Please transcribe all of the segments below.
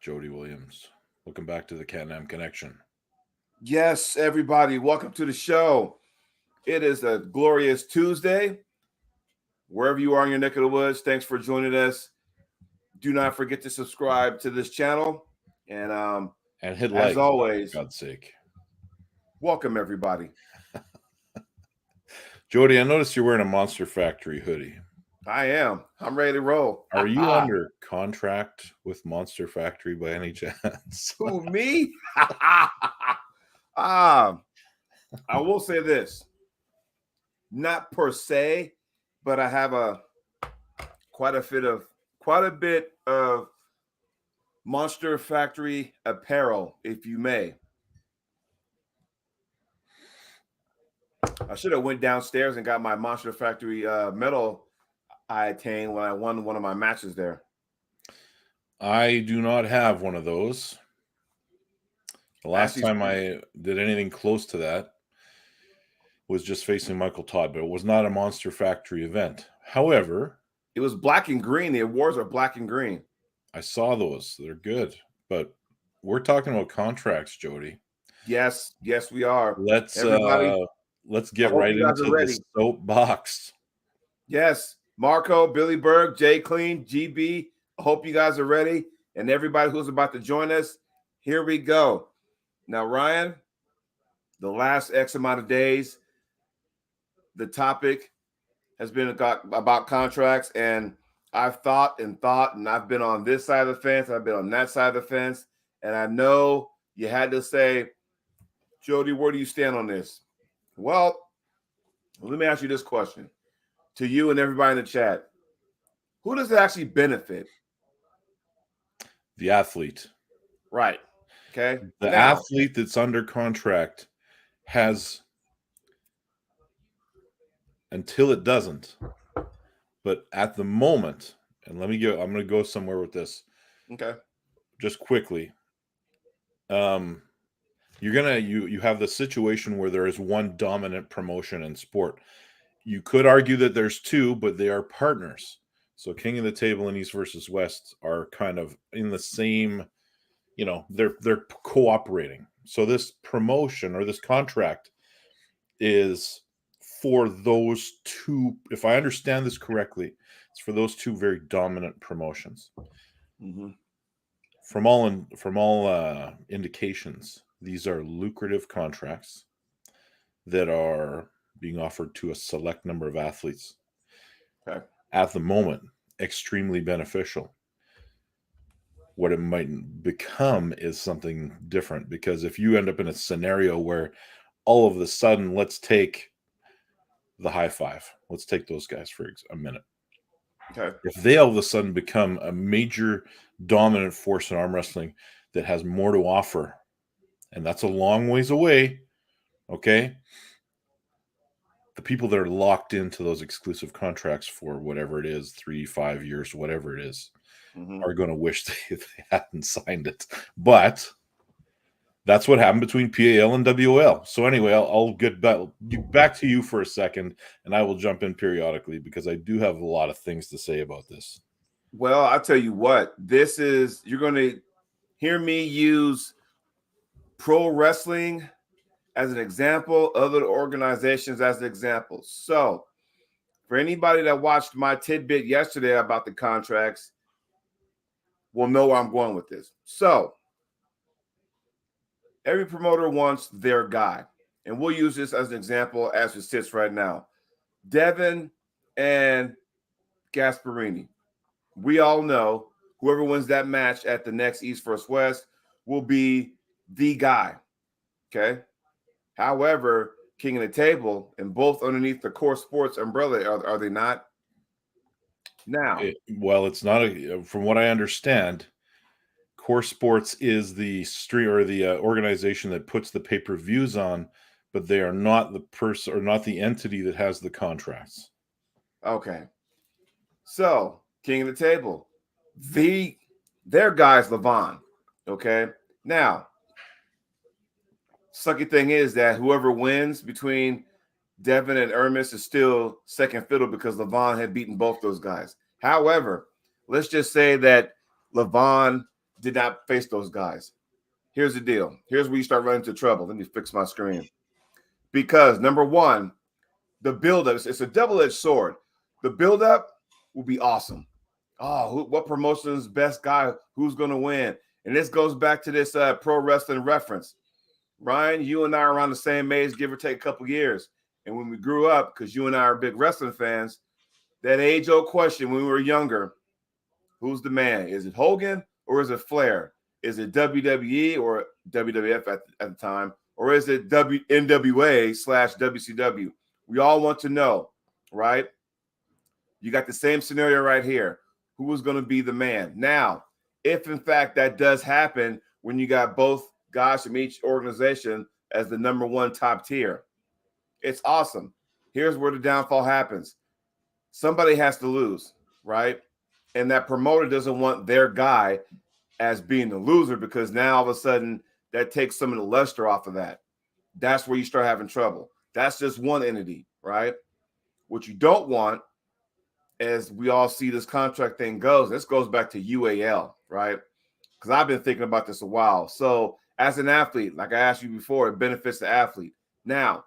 Jody Williams. Welcome back to the Can-Am Connection. Yes, everybody, welcome to the show. It is a glorious Tuesday. Wherever you are in your neck of the woods, thanks for joining us. Do not forget to subscribe to this channel. And hit like, as always, for God's sake. Welcome, everybody. Jody, I noticed you're wearing a Monster Factory hoodie. I am. I'm ready to roll. Are you under contract with Monster Factory by any chance? Who, me? I will say this. Not per se, but I have quite a bit of Monster Factory apparel, if you may. I should have went downstairs and got my Monster Factory medal I attained when I won one of my matches there. I do not have one of those. The last time I did anything close to that was just facing Michael Todd, but it was not a Monster Factory event. However, it was black and green. The awards are black and green. I saw those. They're good. But we're talking about contracts, Jody. Yes, we are. Let's get right into the soapbox. Yes. Marco, Billy Berg, Jay Clean, GB. I hope you guys are ready. And everybody who's about to join us, here we go. Now, Ryan, the last X amount of days, the topic has been about contracts. And I've thought, and I've been on this side of the fence. I've been on that side of the fence. And I know you had to say, Jody, where do you stand on this? Well, let me ask you this question to you and everybody in the chat. Who does it actually benefit? The athlete. Right. Okay. The athlete that's under contract has, until it doesn't, but at the moment, and I'm going to go somewhere with this. Okay. Just quickly. You have the situation where there is one dominant promotion in sport. You could argue that there's two, but they are partners. So King of the Table and East versus West are kind of in the same, they're cooperating. So this promotion or this contract is for those two. If I understand this correctly, it's for those two very dominant promotions. Mm-hmm. From all indications, these are lucrative contracts that are being offered to a select number of athletes. Okay. At the moment, extremely beneficial. What it might become is something different, because if you end up in a scenario where all of a sudden, let's take the high five. Let's take those guys for a minute. Okay. If they all of a sudden become a major dominant force in arm wrestling that has more to offer, and that's a long ways away, okay? The people that are locked into those exclusive contracts for whatever it is, 3-5 years, whatever it is, are going to wish they hadn't signed it. But that's what happened between PAL and WOL. So anyway, I'll get back to you for a second, and I will jump in periodically because I do have a lot of things to say about this. Well, I'll tell you what. You're going to hear me use pro wrestling as an example, other organizations as an example. So for anybody that watched my tidbit yesterday about the contracts, will know where I'm going with this. So every promoter wants their guy. And we'll use this as an example as it sits right now. Devin and Gasparini. We all know whoever wins that match at the next East vs. West will be the guy. Okay. However, King of the Table and both underneath the Core Sports umbrella, are they not? Now, it's not from what I understand, Core Sports is the street or the organization that puts the pay-per-views on, but they are not the person or not the entity that has the contracts. Okay. So, King of the Table, their guy's Levon. Okay. Now, sucky thing is that whoever wins between Devin and Ermis is still second fiddle because Levon had beaten both those guys. However, let's just say that Levon did not face those guys. Here's the deal. Here's where you start running into trouble. Let me fix my screen. Because number one, the buildup, it's a double-edged sword. The buildup will be awesome. Oh, what promotion's best guy? Who's going to win? And this goes back to this pro wrestling reference. Ryan, you and I are around the same age, give or take a couple years. And when we grew up, because you and I are big wrestling fans, that age-old question when we were younger, who's the man? Is it Hogan or is it Flair? Is it WWE or WWF at the time? Or is it NWA/WCW? We all want to know, right? You got the same scenario right here. Who is going to be the man? Now, if in fact that does happen when you got both guys from each organization as the number one top tier, it's awesome. Here's where the downfall happens. Somebody has to lose, right? And that promoter doesn't want their guy as being the loser because now all of a sudden that takes some of the luster off of that. That's where you start having trouble. That's just one entity, right? What you don't want, as we all see this contract thing goes, this goes back to UAL, right? Because I've been thinking about this a while. So as an athlete, like I asked you before, it benefits the athlete. Now,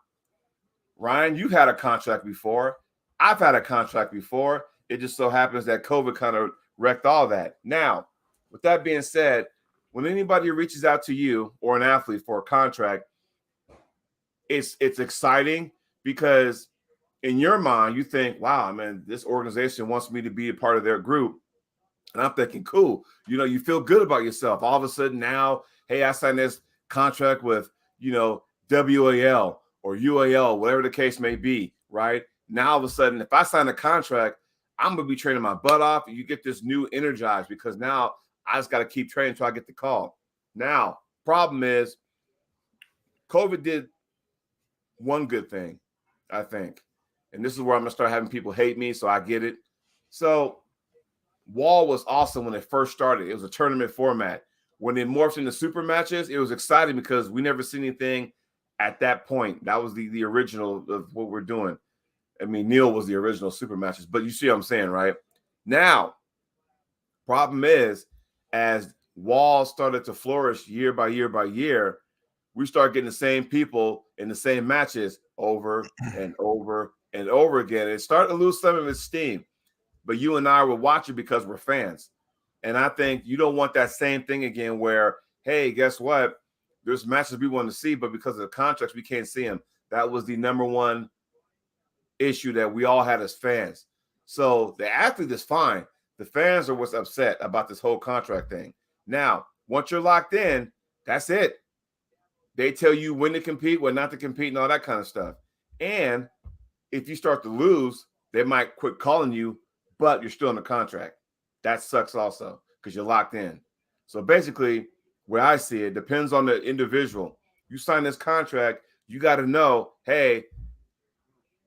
Ryan, you've had a contract before. I've had a contract before. It just so happens that COVID kind of wrecked all that. Now, with that being said, when anybody reaches out to you or an athlete for a contract, it's exciting because in your mind, you think, wow, man, this organization wants me to be a part of their group. And I'm thinking, cool. You feel good about yourself. All of a sudden now, hey, I signed this contract with, WAL or UAL, whatever the case may be, right? Now, all of a sudden, if I sign a contract, I'm going to be training my butt off. And you get this new energized because now I just got to keep training until I get the call. Now, problem is COVID did one good thing, I think. And this is where I'm going to start having people hate me, so I get it. So Wall was awesome when it first started. It was a tournament format. When it morphed into super matches, it was exciting because we never seen anything at that point. That was the original of what we're doing. I mean, Neil was the original super matches, but you see what I'm saying, right? Now, problem is, as Wall started to flourish year by year by year, we start getting the same people in the same matches over and over and over again. It started to lose some of its steam. But you and I will watch it because we're fans. And I think you don't want that same thing again where, hey, guess what? There's matches we want to see, but because of the contracts, we can't see them. That was the number one issue that we all had as fans. So the athlete is fine. The fans are what's upset about this whole contract thing. Now, once you're locked in, that's it. They tell you when to compete, when not to compete, and all that kind of stuff. And if you start to lose, they might quit calling you, but you're still in the contract. That sucks also because you're locked in. So basically, where I see it, depends on the individual. You sign this contract, you got to know, hey,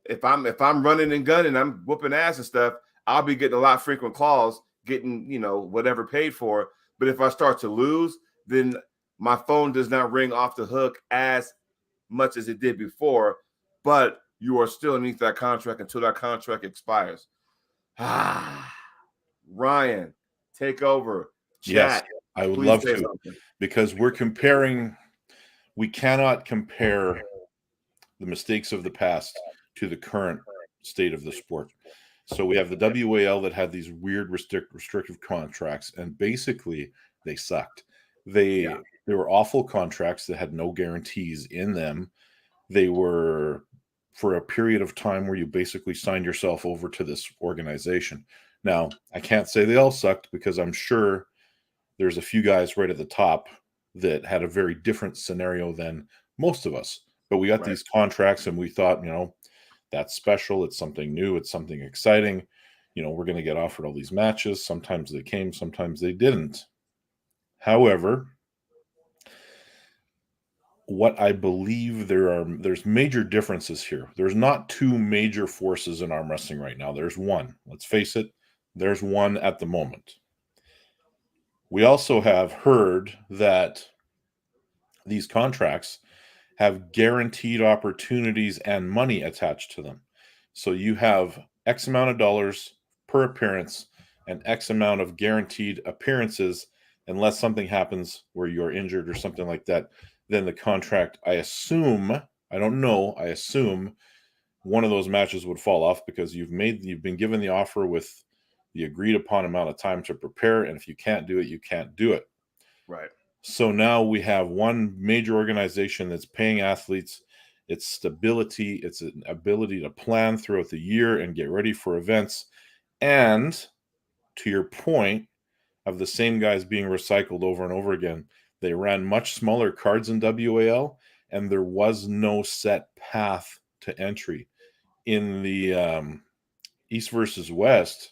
if I'm running and gunning, I'm whooping ass and stuff, I'll be getting a lot of frequent calls, getting, whatever paid for. But if I start to lose, then my phone does not ring off the hook as much as it did before, but you are still underneath that contract until that contract expires. Ryan, take over. Chat. Yes, I would love to, because we cannot compare the mistakes of the past to the current state of the sport. So we have the WAL that had these weird restrictive contracts, and basically they sucked. They were awful contracts that had no guarantees in them. They were for a period of time where you basically signed yourself over to this organization. Now, I can't say they all sucked because I'm sure there's a few guys right at the top that had a very different scenario than most of us. But we got these contracts and we thought, that's special. It's something new. It's something exciting. We're going to get offered all these matches. Sometimes they came, sometimes they didn't. However, what I believe there's major differences here. There's not two major forces in arm wrestling right now. There's one. Let's face it. There's one at the moment. We also have heard that these contracts have guaranteed opportunities and money attached to them. So you have X amount of dollars per appearance and X amount of guaranteed appearances unless something happens where you're injured or something like that, then the contract, I assume, I don't know, I assume one of those matches would fall off because you've been given the offer with the agreed upon amount of time to prepare, and if you can't do it, you can't do it. Right. So now we have one major organization that's paying athletes its stability, its an ability to plan throughout the year and get ready for events. And to your point of the same guys being recycled over and over again, they ran much smaller cards in WAL, and there was no set path to entry. In the East versus West,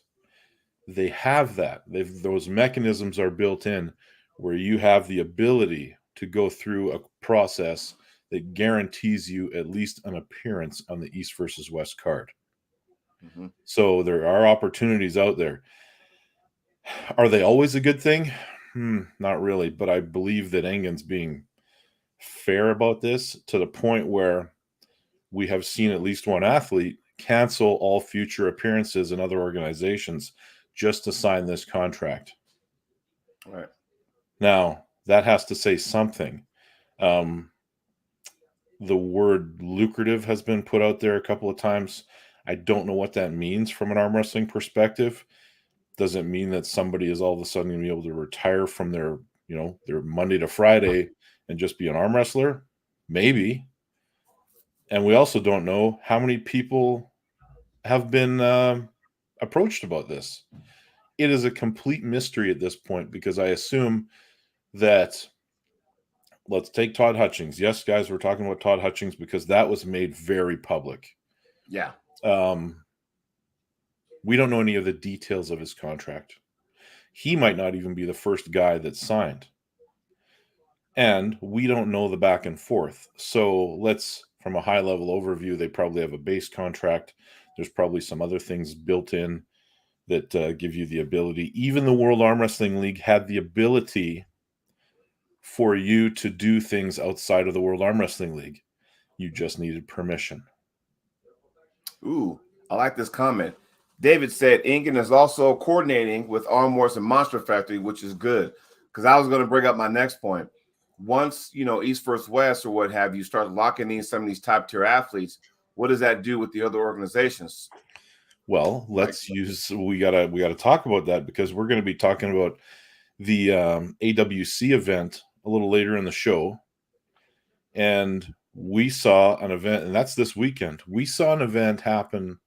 they have that. Those mechanisms are built in where you have the ability to go through a process that guarantees you at least an appearance on the East versus West card. Mm-hmm. So there are opportunities out there. Are they always a good thing? Not really, but I believe that Engen's being fair about this to the point where we have seen at least one athlete cancel all future appearances in other organizations just to sign this contract. Right. Now, that has to say something. The word lucrative has been put out there a couple of times. I don't know what that means from an arm wrestling perspective. Does it mean that somebody is all of a sudden going to be able to retire from their Monday to Friday and just be an arm wrestler? Maybe. And we also don't know how many people have been approached about this. It is a complete mystery at this point because I assume that, let's take Todd Hutchings. Yes, guys, we're talking about Todd Hutchings because that was made very public. Yeah. We don't know any of the details of his contract. He might not even be the first guy that's signed. And we don't know the back and forth. So let's, from a high level overview, they probably have a base contract. There's probably some other things built in that give you the ability. Even the World Arm Wrestling League had the ability for you to do things outside of the World Arm Wrestling League. You just needed permission. Ooh, I like this comment. David said Engen is also coordinating with Arm Wars and Monster Factory, which is good. Because I was going to bring up my next point. Once, East versus West or what have you, start locking in some of these top tier athletes, what does that do with the other organizations? Well, we gotta talk about that because we're going to be talking about the AWC event a little later in the show. And we saw an event, and that's this weekend. We saw an event happen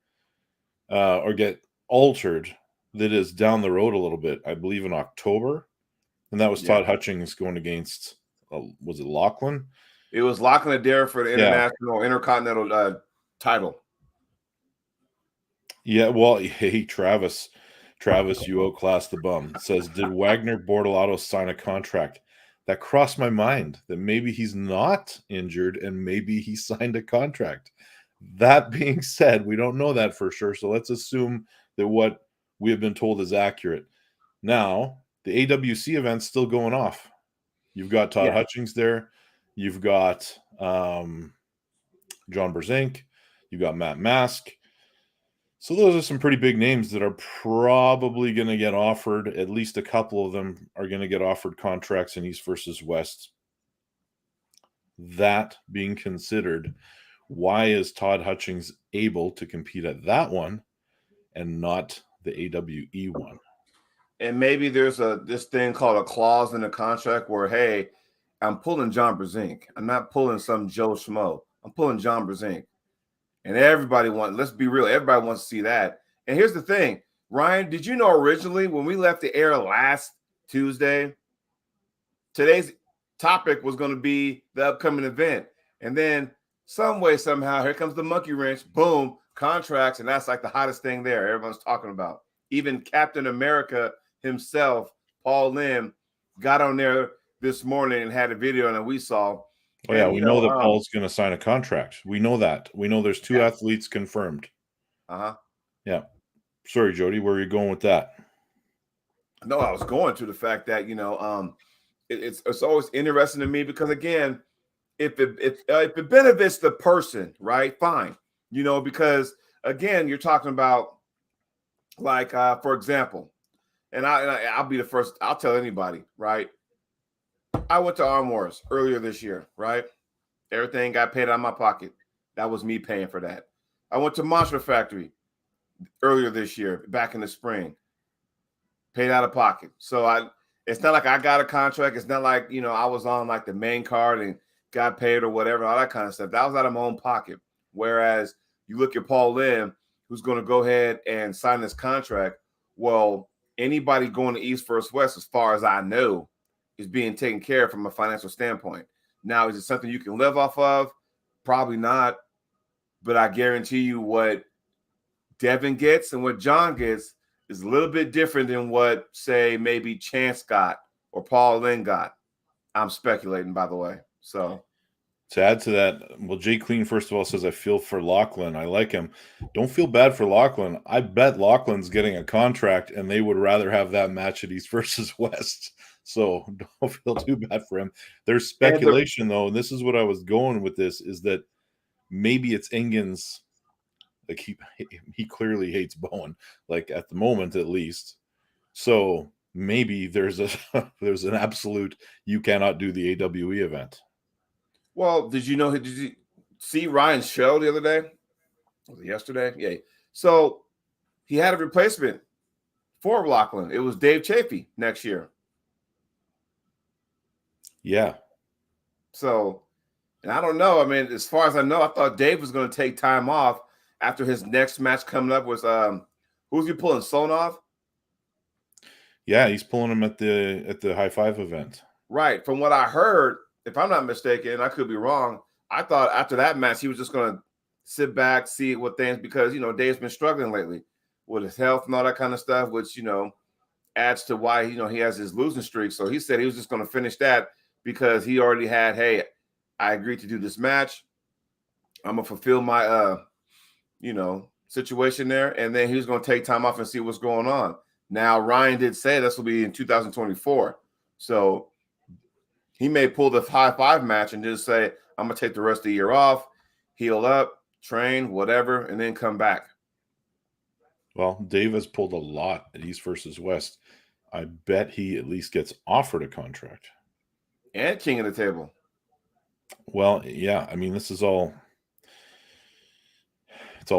or get altered that is down the road a little bit, I believe in October. And that was Todd Hutchings going against, was it Lachlan? It was Lachlan Adair for the international intercontinental title. Yeah, well, hey, Travis, you outclassed the bum. Says, did Wagner Bortolato sign a contract? That crossed my mind that maybe he's not injured and maybe he signed a contract. That being said, we don't know that for sure. So let's assume that what we have been told is accurate. Now, the AWC event's still going off. You've got Todd Hutchings there. You've got John Berzink. You've got Matt Mask. So those are some pretty big names that are probably going to get offered. At least a couple of them are going to get offered contracts in East versus West. That being considered, why is Todd Hutchings able to compete at that one and not the AWE one? And maybe there's this thing called a clause in the contract where, hey, I'm pulling John Berzink. I'm not pulling some Joe Schmo. I'm pulling John Berzink. And let's be real, everybody wants to see that. And here's the thing, Ryan, did you know originally when we left the air last Tuesday, today's topic was going to be the upcoming event. And then some way, somehow, here comes the monkey wrench, boom, contracts. And that's like the hottest thing there everyone's talking about. Even Captain America himself, Paul Lim, got on there this morning and had a video that we saw. Oh, yeah, we know that Paul's going to sign a contract. We know that. We know there's two athletes confirmed. Uh-huh. Yeah. Sorry, Jody, where are you going with that? No, I was going to the fact that, it's always interesting to me because, again, if it benefits the person, right, fine. Because, again, you're talking about, like, for example, and I'll be the first. I'll tell anybody, right? I went to Arm Wars earlier this year, right? Everything got paid out of my pocket. That was me paying for that. I went to Monster Factory earlier this year, back in the spring, paid out of pocket. So it's not like I got a contract. It's not like, I was on like the main card and got paid or whatever, all that kind of stuff. That was out of my own pocket. Whereas you look at Paul Lynn, who's going to go ahead and sign this contract. Well, anybody going to East First West, as far as I know, is being taken care of from a financial standpoint. Now, is it something you can live off of? Probably not. But I guarantee you what Devin gets and what John gets is a little bit different than what, say, maybe Chance got or Paul Lynn got. I'm speculating, by the way. So to add to that, well, Jay Clean, first of all, says, I feel for Lachlan. I like him. Don't feel bad for Lachlan. I bet Lachlan's getting a contract, and they would rather have that match at East versus West. So don't feel too bad for him. There's speculation, though, and this is what I was going with this, is that maybe it's Engen's. Like he clearly hates Bowen, like at the moment at least. So maybe there's an absolute you cannot do the AWE event. Well, did you see Ryan's show the other day? Was it yesterday? Yeah. So he had a replacement for Lachlan. It was Dave Chafee next year. Yeah. So, and I don't know. I mean, as far as I know, I thought Dave was going to take time off after his next match coming up was who's he pulling? Sonov? Yeah, he's pulling him at the High Five event. Right. From what I heard, if I'm not mistaken, I could be wrong. I thought after that match he was just going to sit back, see what things, because Dave's been struggling lately with his health and all that kind of stuff, which adds to why he has his losing streak. So he said he was just going to finish that because he already had, hey, I agreed to do this match. I'm gonna fulfill my situation there, and then he was going to take time off and see what's going on. Now, Ryan did say this will be in 2024, so he may pull the High Five match and just say, I'm going to take the rest of the year off, heal up, train, whatever, and then come back. Well, Dave has pulled a lot at East versus West. I bet he at least gets offered a contract. And king of the table. Well, yeah, I mean, it's all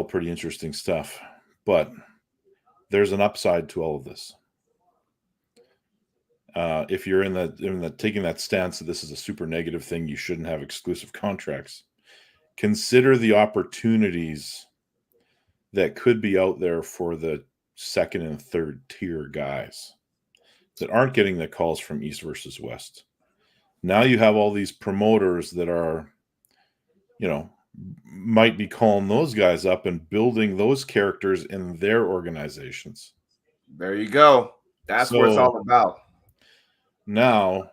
pretty interesting stuff, but there's an upside to all of this. If you're in the taking that stance that this is a super negative thing, you shouldn't have exclusive contracts. Consider the opportunities that could be out there for the second and third tier guys that aren't getting the calls from East versus West. Now you have all these promoters that are, might be calling those guys up and building those characters in their organizations. There you go. That's what it's all about. Now,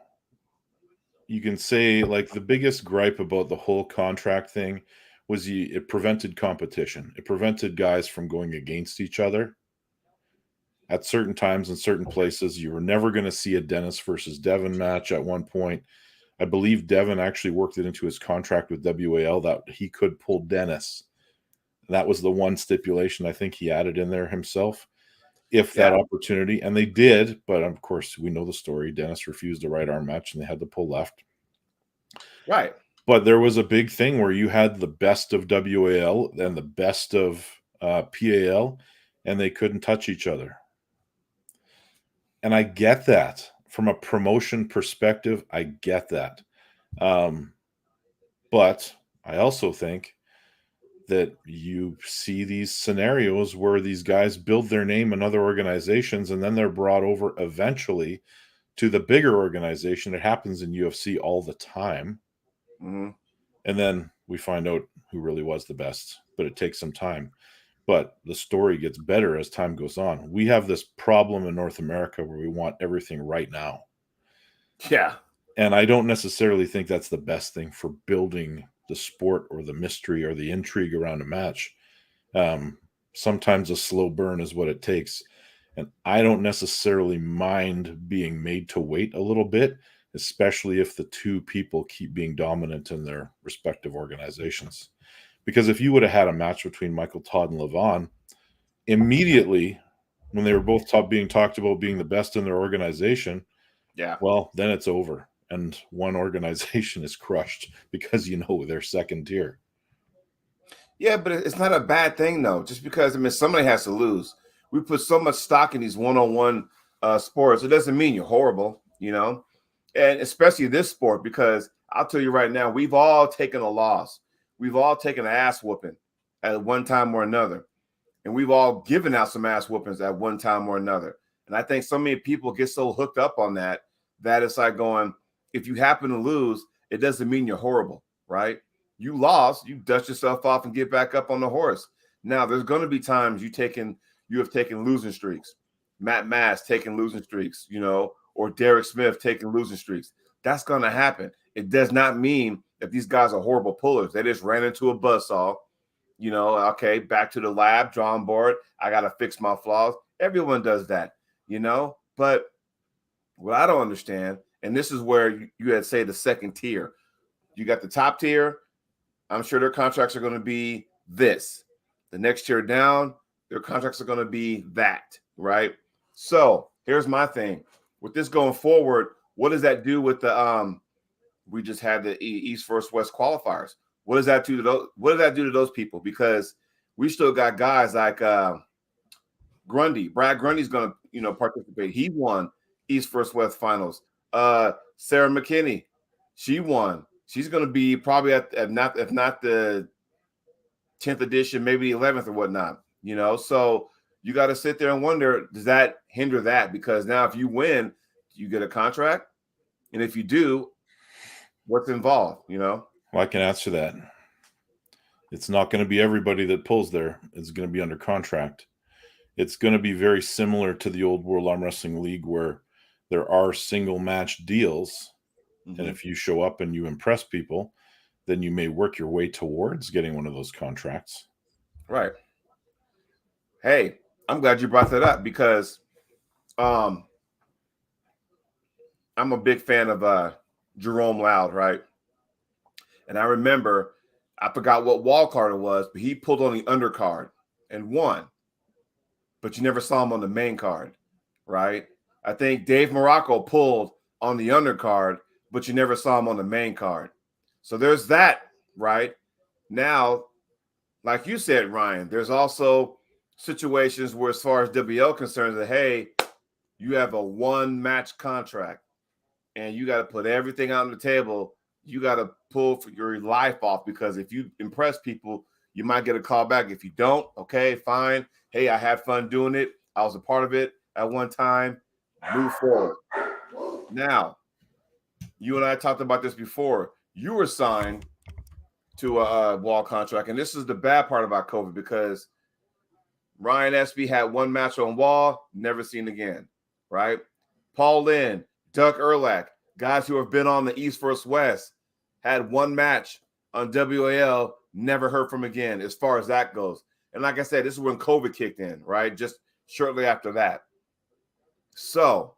you can say, like, the biggest gripe about the whole contract thing was it prevented competition. It prevented guys from going against each other. At certain times in certain places, you were never going to see a Dennis versus Devin match at one point. I believe Devin actually worked it into his contract with WAL that he could pull Dennis. That was the one stipulation I think he added in there himself. If that opportunity, and they did, but of course we know the story. Dennis refused a right arm match and they had to pull left. Right. But there was a big thing where you had the best of WAL and the best of PAL, and they couldn't touch each other. And I get that. From a promotion perspective, I get that. But I also think that you see these scenarios where these guys build their name in other organizations and then they're brought over eventually to the bigger organization. It happens in UFC all the time. Mm-hmm. And then we find out who really was the best, but it takes some time. But the story gets better as time goes on. We have this problem in North America where we want everything right now. Yeah. And I don't necessarily think that's the best thing for building the sport or the mystery or the intrigue around a match. Sometimes a slow burn is what it takes. And I don't necessarily mind being made to wait a little bit, especially if the two people keep being dominant in their respective organizations. Because if you would have had a match between Michael Todd and Levon, immediately when they were both being talked about being the best in their organization, Yeah. well, then it's over. And one organization is crushed because, they're second tier. Yeah, but it's not a bad thing, though. Just because, somebody has to lose. We put so much stock in these one-on-one sports. It doesn't mean you're horrible, and especially this sport, because I'll tell you right now, we've all taken a loss. We've all taken an ass whooping at one time or another. And we've all given out some ass whoopings at one time or another. And I think so many people get so hooked up on that it's like going, if you happen to lose, it doesn't mean you're horrible, right? You lost, you dust yourself off and get back up on the horse. Now, there's going to be times you have taken losing streaks. Matt Mass taking losing streaks, or Derek Smith taking losing streaks. That's going to happen. It does not mean that these guys are horrible pullers. They just ran into a buzzsaw. Okay, back to the lab, drawing board. I got to fix my flaws. Everyone does that, But what I don't understand, and this is where you had say the second tier. You got the top tier. I'm sure their contracts are going to be this. The next tier down, their contracts are going to be that, right? So here's my thing. With this going forward, what does that do with the we just had the East versus West qualifiers? What does that do to those? What does that do to those people? Because we still got guys like Grundy. Brad Grundy's going to participate. He won East versus West finals. Sarah McKinney, she won. She's going to be probably at not if not the 10th edition, maybe the 11th or whatnot. So you got to sit there and wonder, does that hinder that? Because now if you win, you get a contract, and if you do, what's involved? Well, I can answer that. It's not going to be everybody that pulls there. It's going to be under contract. It's going to be very similar to the old World Arm Wrestling League where there are single match deals. Mm-hmm. And if you show up and you impress people, then you may work your way towards getting one of those contracts. Right. Hey, I'm glad you brought that up because I'm a big fan of Jerome Loud, right? And I remember, I forgot what wall card it was, but he pulled on the undercard and won. But you never saw him on the main card, right? I think Dave Morocco pulled on the undercard, but you never saw him on the main card. So there's that, right? Now, like you said, Ryan, there's also situations where, as far as WL concerns, that hey, you have a one-match contract, and you got to put everything out on the table. You got to pull for your life off, because if you impress people, you might get a call back. If you don't, okay, fine. Hey, I had fun doing it. I was a part of it at one time. Move forward. Now, you and I talked about this before. You were signed to a wall contract, and this is the bad part about COVID, because Ryan Espey had one match on wall, never seen again, right? Paul Lynn, Doug Erlach, guys who have been on the East versus West, had one match on WAL, never heard from again as far as that goes. And like I said, this is when COVID kicked in, right? Just shortly after that. So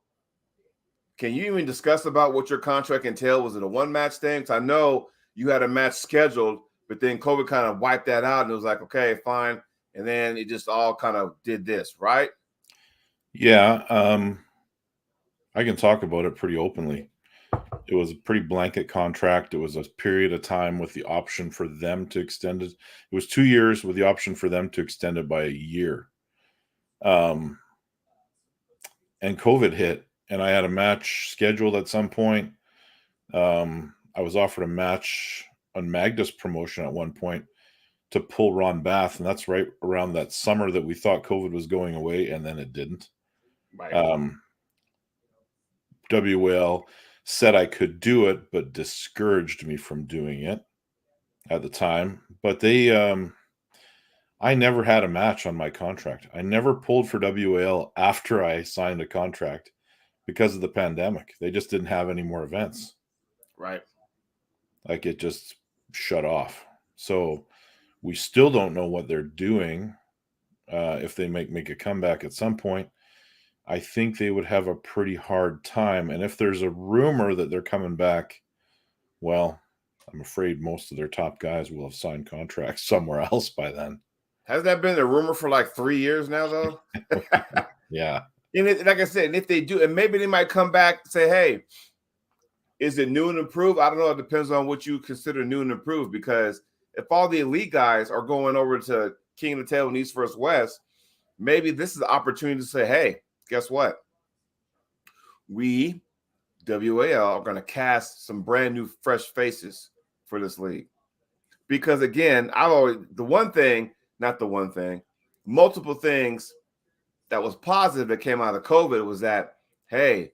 can you even discuss about what your contract entailed? Was it a one-match thing? Because I know you had a match scheduled, but then COVID kind of wiped that out, and it was like, okay, fine. And then it just all kind of did this, right? Yeah. I can talk about it pretty openly. It was a pretty blanket contract. It was a period of time with the option for them to extend it. It was 2 years with the option for them to extend it by a year. And COVID hit, and I had a match scheduled at some point. I was offered a match on Magda's promotion at one point to pull Ron Bath, and that's right around that summer that we thought COVID was going away, and then it didn't. Right. WL said I could do it, but discouraged me from doing it at the time. But I never had a match on my contract. I never pulled for WAL after I signed a contract because of the pandemic. They just didn't have any more events. Right. Like, it just shut off. So we still don't know what they're doing. If they make a comeback at some point, I think they would have a pretty hard time. And if there's a rumor that they're coming back, well, I'm afraid most of their top guys will have signed contracts somewhere else by then. Has that been a rumor for like 3 years now, though? Yeah. And like I said, and if they do, and maybe they might come back and say, hey, is it new and improved? I don't know. It depends on what you consider new and improved, because if all the elite guys are going over to King of the Table and East vs. West, maybe this is the opportunity to say, hey, guess what? We, WAL, are going to cast some brand new, fresh faces for this league. Because again, multiple things that was positive that came out of COVID was that, hey,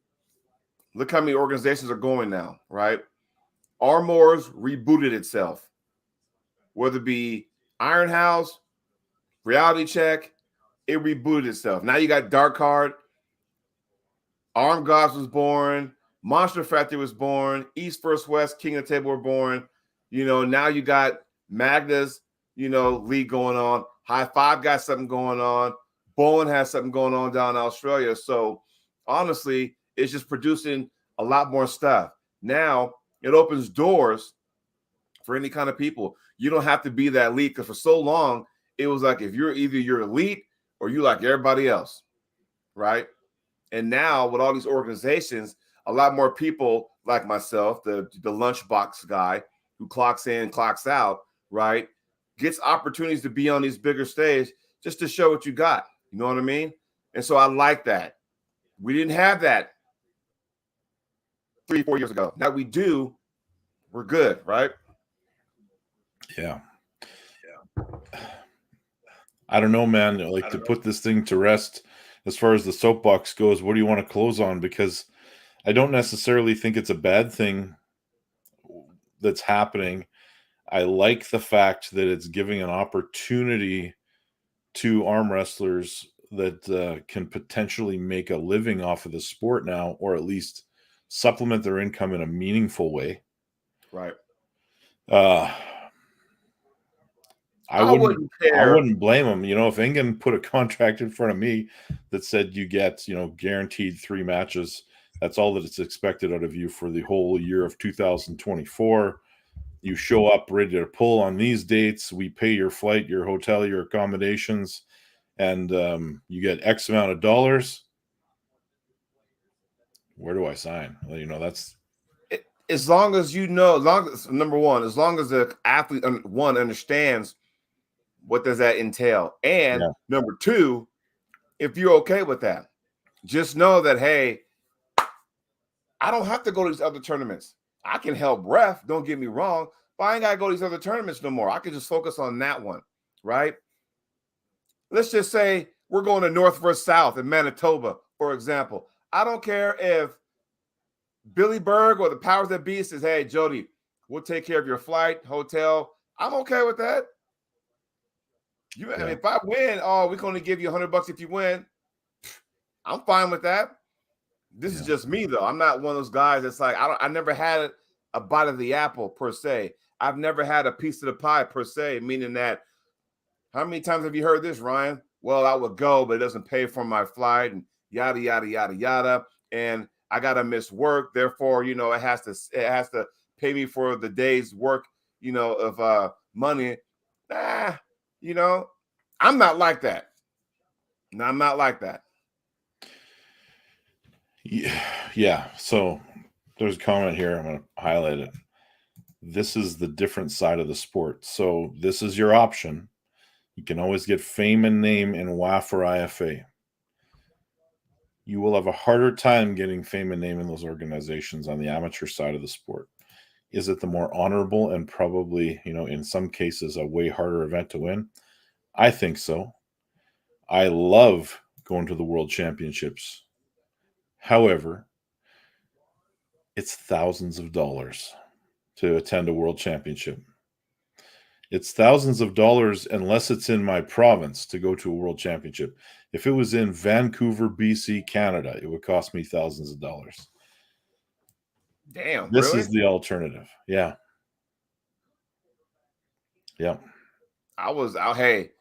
look how many organizations are going now, right? Armwrestling rebooted itself, whether it be Iron House, Reality Check, it rebooted itself. Now you got Dark Card, Armed Gods was born, Monster Factory was born, East vs. West, King of the Table were born. Now you got Magna's, league going on. High Five got something going on. Bowen has something going on down in Australia. So honestly, it's just producing a lot more stuff. Now it opens doors for any kind of people. You don't have to be that elite, because for so long it was like, if you're either you're elite or you like everybody else, right? And now with all these organizations, a lot more people like myself, the lunchbox guy who clocks in, clocks out, right, gets opportunities to be on these bigger stage just to show what you got. You know what I mean? And so I like that. We didn't have that 3-4 years ago. Now we do. We're good, right? Yeah. I don't know, man. Like, to put this thing to rest, as far as the soapbox goes, what do you want to close on? Because I don't necessarily think it's a bad thing that's happening. I like the fact that it's giving an opportunity to arm wrestlers that can potentially make a living off of the sport now, or at least supplement their income in a meaningful way. Right. I wouldn't blame him. If Engen put a contract in front of me that said you get, guaranteed 3 matches, that's all that it's expected out of you for the whole year of 2024. You show up ready to pull on these dates. We pay your flight, your hotel, your accommodations, and you get X amount of dollars. Where do I sign? Well, that's as long as number one, as long as the athlete understands what does that entail, and number two, if you're okay with that, just know that, hey, I don't have to go to these other tournaments. I can help ref, don't get me wrong, but I ain't got to go to these other tournaments no more. I can just focus on that one, right? Let's just say we're going to North versus South in Manitoba, for example. I don't care if Billy Berg or the powers that be says, hey, Jody, we'll take care of your flight, hotel. I'm okay with that. I mean, if I win, we're going to give you $100 if you win. I'm fine with that. This is just me, though. I'm not one of those guys that's like, I never had a bite of the apple per se. I've never had a piece of the pie per se, meaning that, how many times have you heard this, Ryan? Well, I would go, but it doesn't pay for my flight and yada, yada, yada, yada. And I got to miss work. Therefore, it has to pay me for the day's work, of money. I'm not like that. No, I'm not like that. Yeah. So there's a comment here. I'm going to highlight it. This is the different side of the sport. So this is your option. You can always get fame and name in WAF or IFA. You will have a harder time getting fame and name in those organizations on the amateur side of the sport. Is it the more honorable and probably, in some cases, a way harder event to win? I think so. I love going to the World Championships. However, it's thousands of dollars to attend a World Championship. It's thousands of dollars unless it's in my province to go to a World Championship. If it was in Vancouver, BC, Canada, it would cost me thousands of dollars. Damn, this really? is the alternative. Yeah. Hey,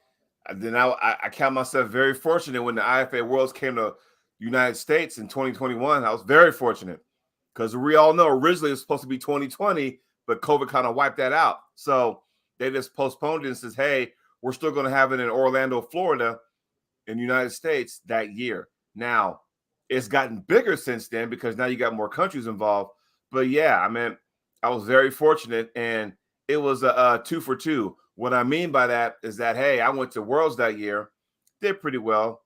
then I count myself very fortunate when the IFA Worlds came to the United States in 2021. I was very fortunate because we all know originally it was supposed to be 2020, but COVID kind of wiped that out. So they just postponed it and says, hey, we're still going to have it in Orlando, Florida, in the United States that year. Now, it's gotten bigger since then because now you got more countries involved. But yeah, I mean, I was very fortunate, and it was a 2 for 2. What I mean by that is that, hey, I went to Worlds that year, did pretty well,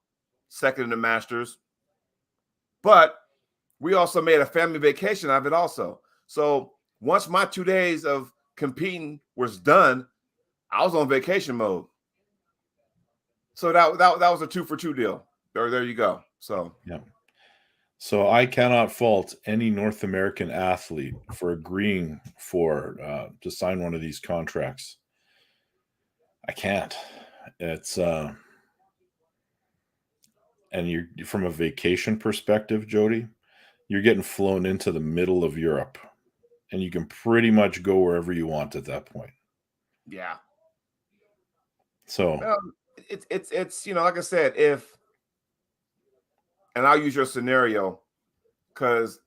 second in the Masters. But we also made a family vacation out of it also. So once my 2 days of competing was done, I was on vacation mode. So that was a 2 for 2 deal. There you go. So yeah. So I cannot fault any North American athlete for agreeing to sign one of these contracts. I can't. It's and you're from a vacation perspective, Jody, you're getting flown into the middle of Europe, and you can pretty much go wherever you want at that point. yeah. So It's like I said, and I'll use your scenario, because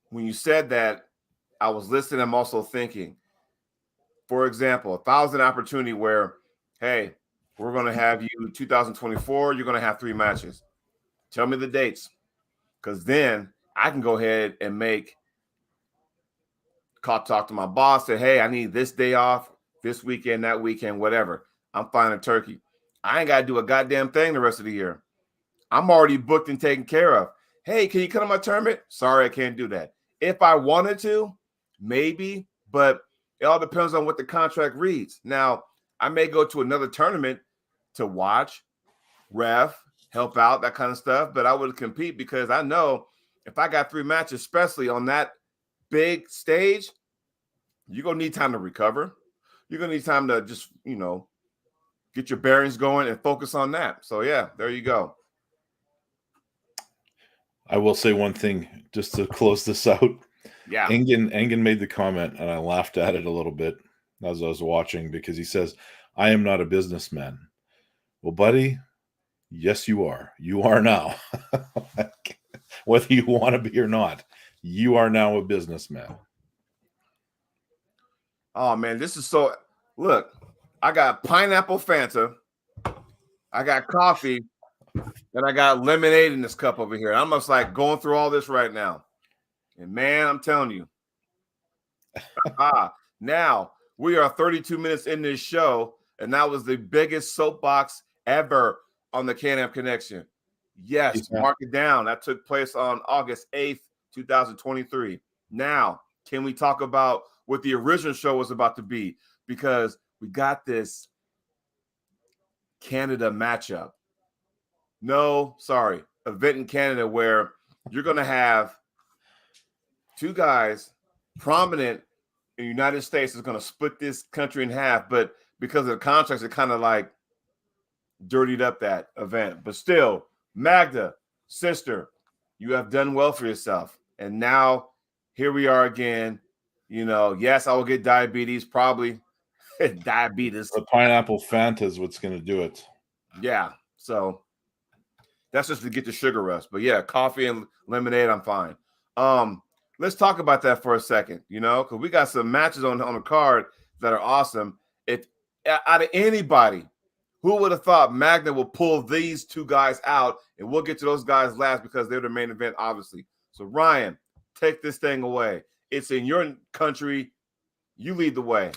when you said that, I was listening. I'm also thinking, for example, 1,000 opportunity where, hey, we're going to have you 2024. You're going to have 3 matches. Tell me the dates, because then I can go ahead and talk to my boss, say, hey, I need this day off, this weekend, that weekend, whatever. I'm flying to Turkey. I ain't got to do a goddamn thing the rest of the year. I'm already booked and taken care of. Hey, can you come to my tournament? Sorry, I can't do that. If I wanted to, maybe, but it all depends on what the contract reads. Now, I may go to another tournament to watch, ref, help out, that kind of stuff, but I would compete because I know if I got 3 matches, especially on that big stage, you're going to need time to recover. You're going to need time to just, get your bearings going and focus on that. So, yeah, there you go. I will say one thing just to close this out. Yeah. Engen made the comment, and I laughed at it a little bit as I was watching, because he says, I am not a businessman. Well, buddy, yes, you are. You are now. Whether you want to be or not, you are now a businessman. Oh, man, this is so – look, I got pineapple Fanta. I got coffee. And I got lemonade in this cup over here. I'm just like going through all this right now. And man, I'm telling you. Now we are 32 minutes in this show, and that was the biggest soapbox ever on the Can-Am Connection. Yes, mark it down. That took place on August 8th, 2023. Now, can we talk about what the original show was about to be? Because we got this Canada matchup. No, sorry, event in Canada where you're going to have 2 guys prominent in the United States is going to split this country in half, but because of the contracts, it kind of like dirtied up that event. But still, Magda, sister, you have done well for yourself. And now here we are again. Yes, I will get diabetes, probably diabetes. The pineapple Fanta is what's going to do it. Yeah, so that's just to get the sugar rush. But yeah, coffee and lemonade, I'm fine. Let's talk about that for a second, because we got some matches on the card that are awesome. If out of anybody, who would have thought Magna will pull these 2 guys out? And we'll get to those guys last because they're the main event, obviously. So Ryan, take this thing away. It's in your country. You lead the way.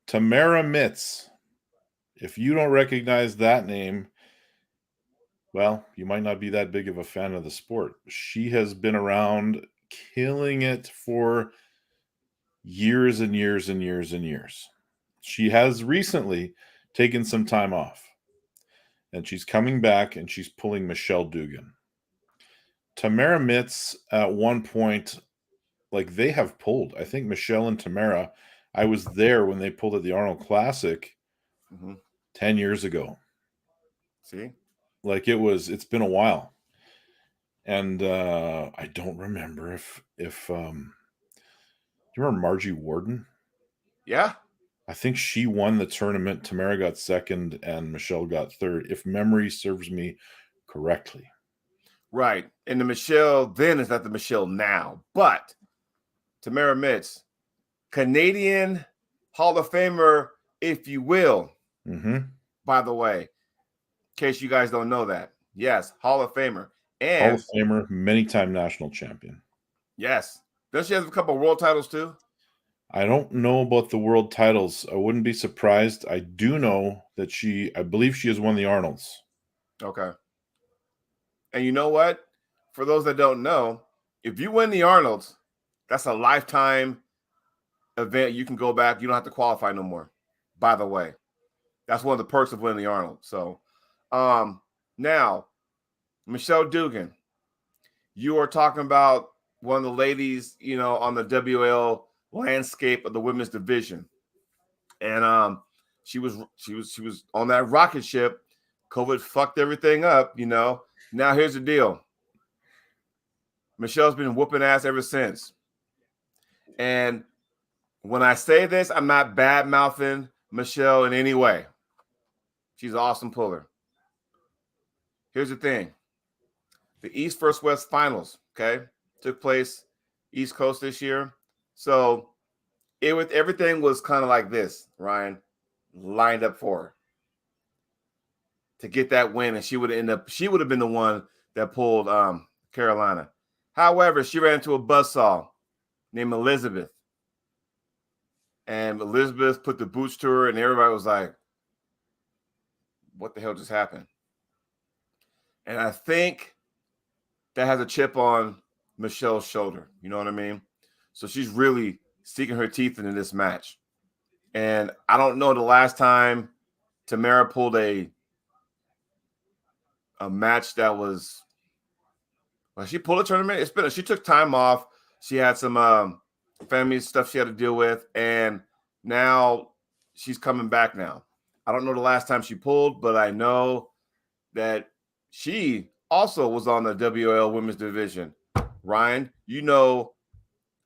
Tamara Mitz. If you don't recognize that name, well, you might not be that big of a fan of the sport. She has been around killing it for years and years and years and years. She has recently taken some time off, and she's coming back, and she's pulling Michelle Dugan. Tamara Mitz, at one point, they have pulled. I think Michelle and Tamara, I was there when they pulled at the Arnold Classic 10 years ago. See? It's been a while. And I don't remember if do you remember Margie Warden? Yeah. I think she won the tournament. Tamara got second and Michelle got third, if memory serves me correctly. Right. And the Michelle then is not the Michelle now. But Tamara Mitz, Canadian Hall of Famer, if you will. Mm-hmm. by the way, in case you guys don't know that. Yes, Hall of Famer. Hall And of Famer, many-time national champion. yes, does she have a couple of world titles too? I don't know about the world titles. I wouldn't be surprised. I do know that I believe she has won the Arnolds. Okay. And you know what? For those that don't know, if you win the Arnolds, that's a lifetime event. You can go back. You don't have to qualify no more. By the way, that's one of the perks of winning the Arnold. So, now, Michelle Dugan, you are talking about one of the ladies, on the WL landscape of the women's division, and she was on that rocket ship. COVID fucked everything up. Now here's the deal. Michelle's been whooping ass ever since. And when I say this, I'm not bad mouthing Michelle in any way. She's an awesome puller. Here's the thing. The East vs. West finals, okay, took place East Coast this year. So everything was kind of like this, Ryan, lined up for her to get that win, and she would have been the one that pulled Carolina. However, she ran into a buzzsaw named Elizabeth. And Elizabeth put the boots to her, and everybody was like, what the hell just happened? And I think that has a chip on Michelle's shoulder. You know what I mean? So she's really seeking her teeth into this match. And I don't know the last time Tamara pulled a match that was, well, she pulled a tournament. She took time off. She had some family stuff she had to deal with. And now she's coming back now. I don't know the last time she pulled, but I know that she also was on the WL women's division. Ryan, you know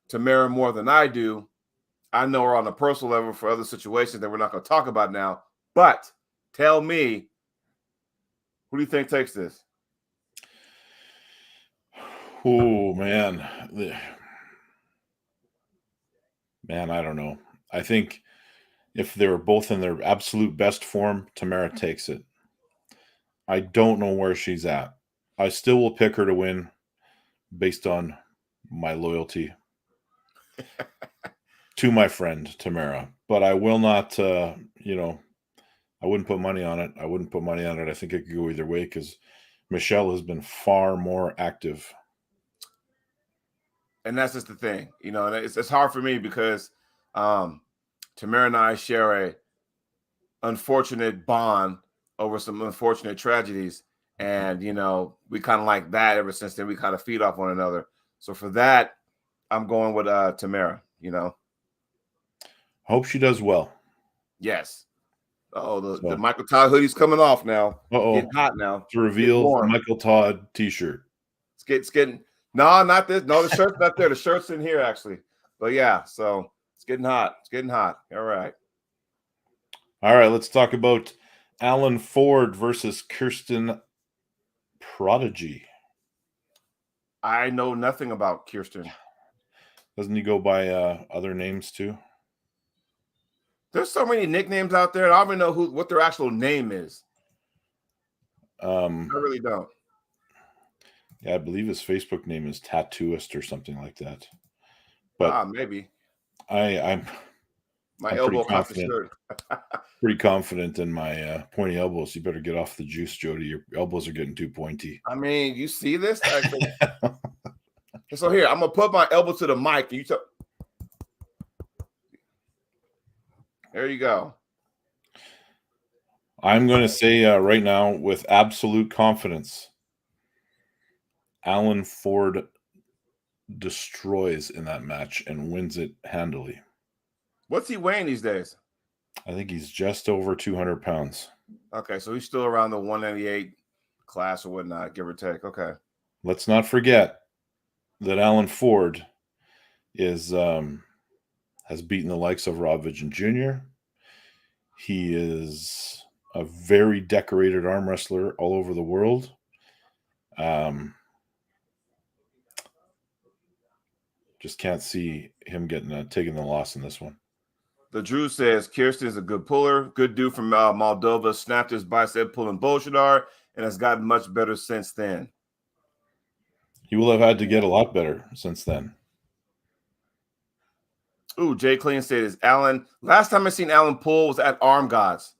Tamara more than I do. I know her on a personal level for other situations that we're not going to talk about now. But tell me, who do you think takes this? Oh, man. Man, I don't know. I think if they were both in their absolute best form, Tamara takes it. I don't know where she's at. I still will pick her to win based on my loyalty to my friend Tamara. But I will not, I wouldn't put money on it. I think it could go either way because Michelle has been far more active. And that's just the thing, and it's hard for me because Tamara and I share a unfortunate bond over some unfortunate tragedies. And, we kind of like that ever since then. We kind of feed off one another. So for that, I'm going with Tamara, Hope she does well. Yes. The Michael Todd hoodie's coming off now. Getting hot now. To reveal the Michael Todd t-shirt. It's getting no, not this. No, the shirt's not there. The shirt's in here actually. But yeah, so it's getting hot. It's getting hot. All right. Let's talk about Alan Ford versus Kirsten Prodigy. I know nothing about Kirsten. Doesn't he go by other names too? There's so many nicknames out there. I don't even know what their actual name is. I really don't. Yeah, I believe his Facebook name is Tattooist or something like that. But maybe. I'm elbow caught the shirt. Pretty confident in my pointy elbows. You better get off the juice, Jody. Your elbows are getting too pointy. I mean, you see this? So here, I'm gonna put my elbow to the mic. And there you go. I'm going to say right now with absolute confidence, Alan Ford destroys in that match and wins it handily. What's he weighing these days? I think he's just over 200 pounds. Okay, so he's still around the 198 class or whatnot, give or take. Okay. Let's not forget that Alan Ford has beaten the likes of Rob Vigin Jr. He is a very decorated arm wrestler all over the world. Just can't see him taking the loss in this one. The Drew says Kirsten is a good puller, good dude from Moldova, snapped his bicep pulling Bolshadar, and has gotten much better since then. He will have had to get a lot better since then. Ooh, Jay Clean said, is Alan. Last time I seen Alan pull was at Arm Gods.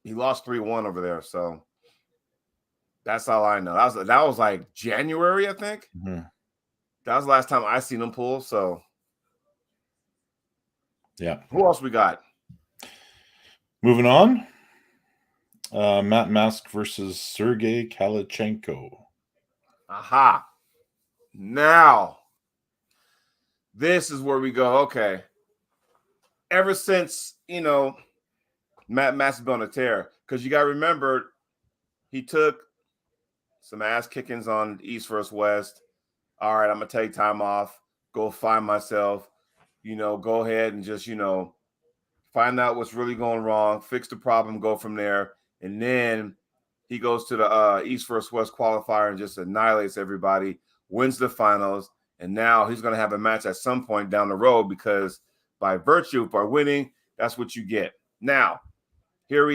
He lost 3-1 over there, so that's all I know. That was like January, I think. Mm-hmm. That was the last time I seen him pull. So, yeah. Who else we got? Moving on. Matt Mask versus Sergey Kalichenko. Aha. Now, this is where we go. Okay. Ever since, Matt Mask has been on a tear, because you got to remember, he took some ass kickings on East versus West. All right, I'm going to take time off, go find myself, go ahead and just, find out what's really going wrong, fix the problem, go from there. And then he goes to the East versus West qualifier and just annihilates everybody, wins the finals. And now he's going to have a match at some point down the road, because by virtue of winning, that's what you get. Now, here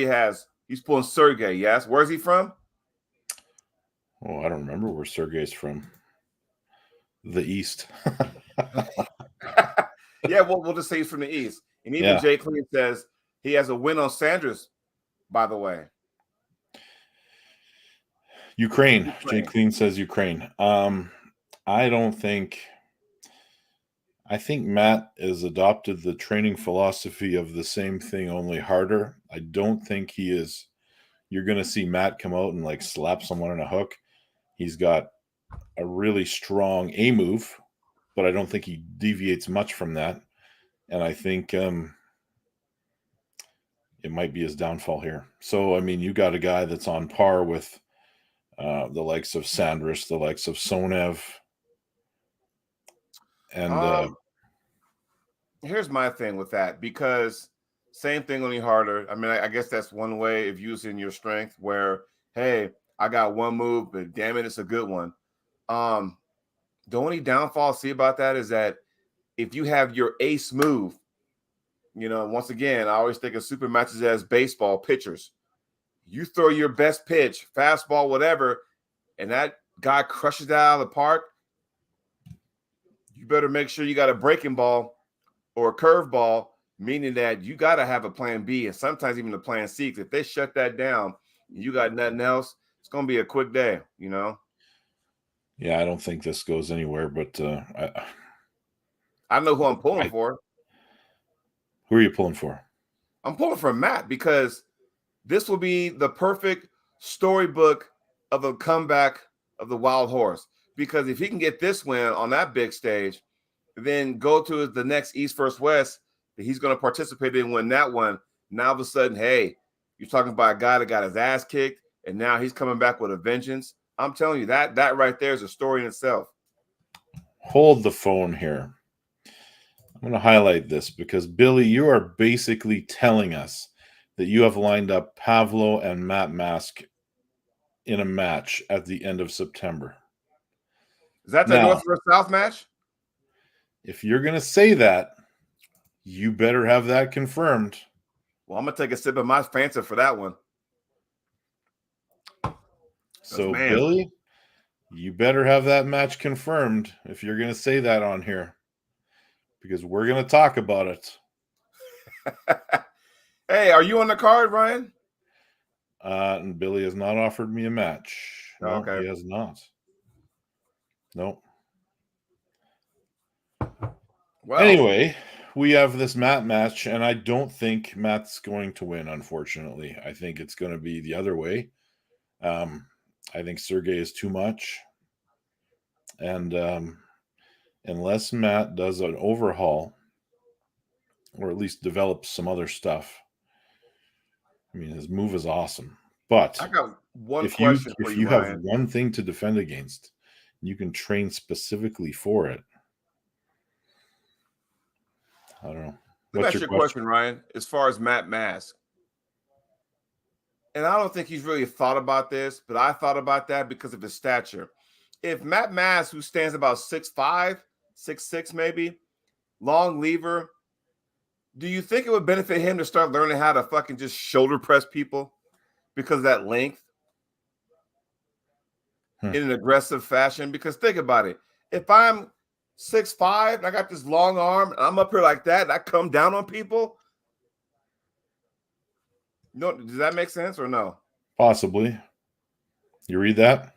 he's pulling Sergey, yes? Where's he from? Oh, I don't remember where Sergey's from. The East. Yeah, we'll just say he's from the East. And even Jay Clean says he has a win on Sanders, by the way. Ukraine. Jay Clean says Ukraine. I think Matt has adopted the training philosophy of the same thing, only harder. I don't think you're going to see Matt come out and like slap someone in a hook. He's got a really strong A move, but I don't think he deviates much from that. And I think it might be his downfall here. So, I mean, you got a guy that's on par with the likes of Sanders, the likes of Sonev. And here's my thing with that, because same thing, only harder. I mean, I guess that's one way of using your strength where, hey, I got one move, but damn it, it's a good one. The only downfall I see about that is that if you have your ace move, once again, I always think of super matches as baseball pitchers. You throw your best pitch, fastball, whatever, and that guy crushes that out of the park, you better make sure you got a breaking ball or a curve ball, meaning that you got to have a plan B and sometimes even a plan C. If they shut that down and you got nothing else, it's going to be a quick day, Yeah, I don't think this goes anywhere, but I know who I'm pulling for. Who are you pulling for? I'm pulling for Matt, because this will be the perfect storybook of a comeback of the Wild Horse. Because if he can get this win on that big stage, then go to the next East versus West that he's going to participate in, win that one. Now, all of a sudden, hey, you're talking about a guy that got his ass kicked, and now he's coming back with a vengeance. I'm telling you, that right there is a story in itself. Hold the phone here. I'm going to highlight this because, Billy, you are basically telling us that you have lined up Pavlo and Matt Mask in a match at the end of September. Is that the North versus South match? If you're going to say that, you better have that confirmed. Well, I'm going to take a sip of my Fanta for that one. So, Billy, you better have that match confirmed if you're going to say that on here, because we're going to talk about it. Hey, are you on the card, Ryan? And Billy has not offered me a match. No, okay. He has not. Nope. Well, anyway, we have this Matt match, and I don't think Matt's going to win, unfortunately. I think it's going to be the other way. I think Sergey is too much. And unless Matt does an overhaul, or at least develops some other stuff, I mean, his move is awesome. But I got one question for you. If you have one thing to defend against, you can train specifically for it. I don't know. What's your question, Ryan? As far as Matt Mask, and I don't think he's really thought about this, but I thought about that because of his stature. If Matt Mask, who stands about 6'5", 6'6", maybe, long lever, Do you think it would benefit him to start learning how to fucking just shoulder press people because of that length in an aggressive fashion? Because think about it. If I'm 6'5" and I got this long arm, and I'm up here like that, and I come down on people. No, does that make sense or no? Possibly. You read that?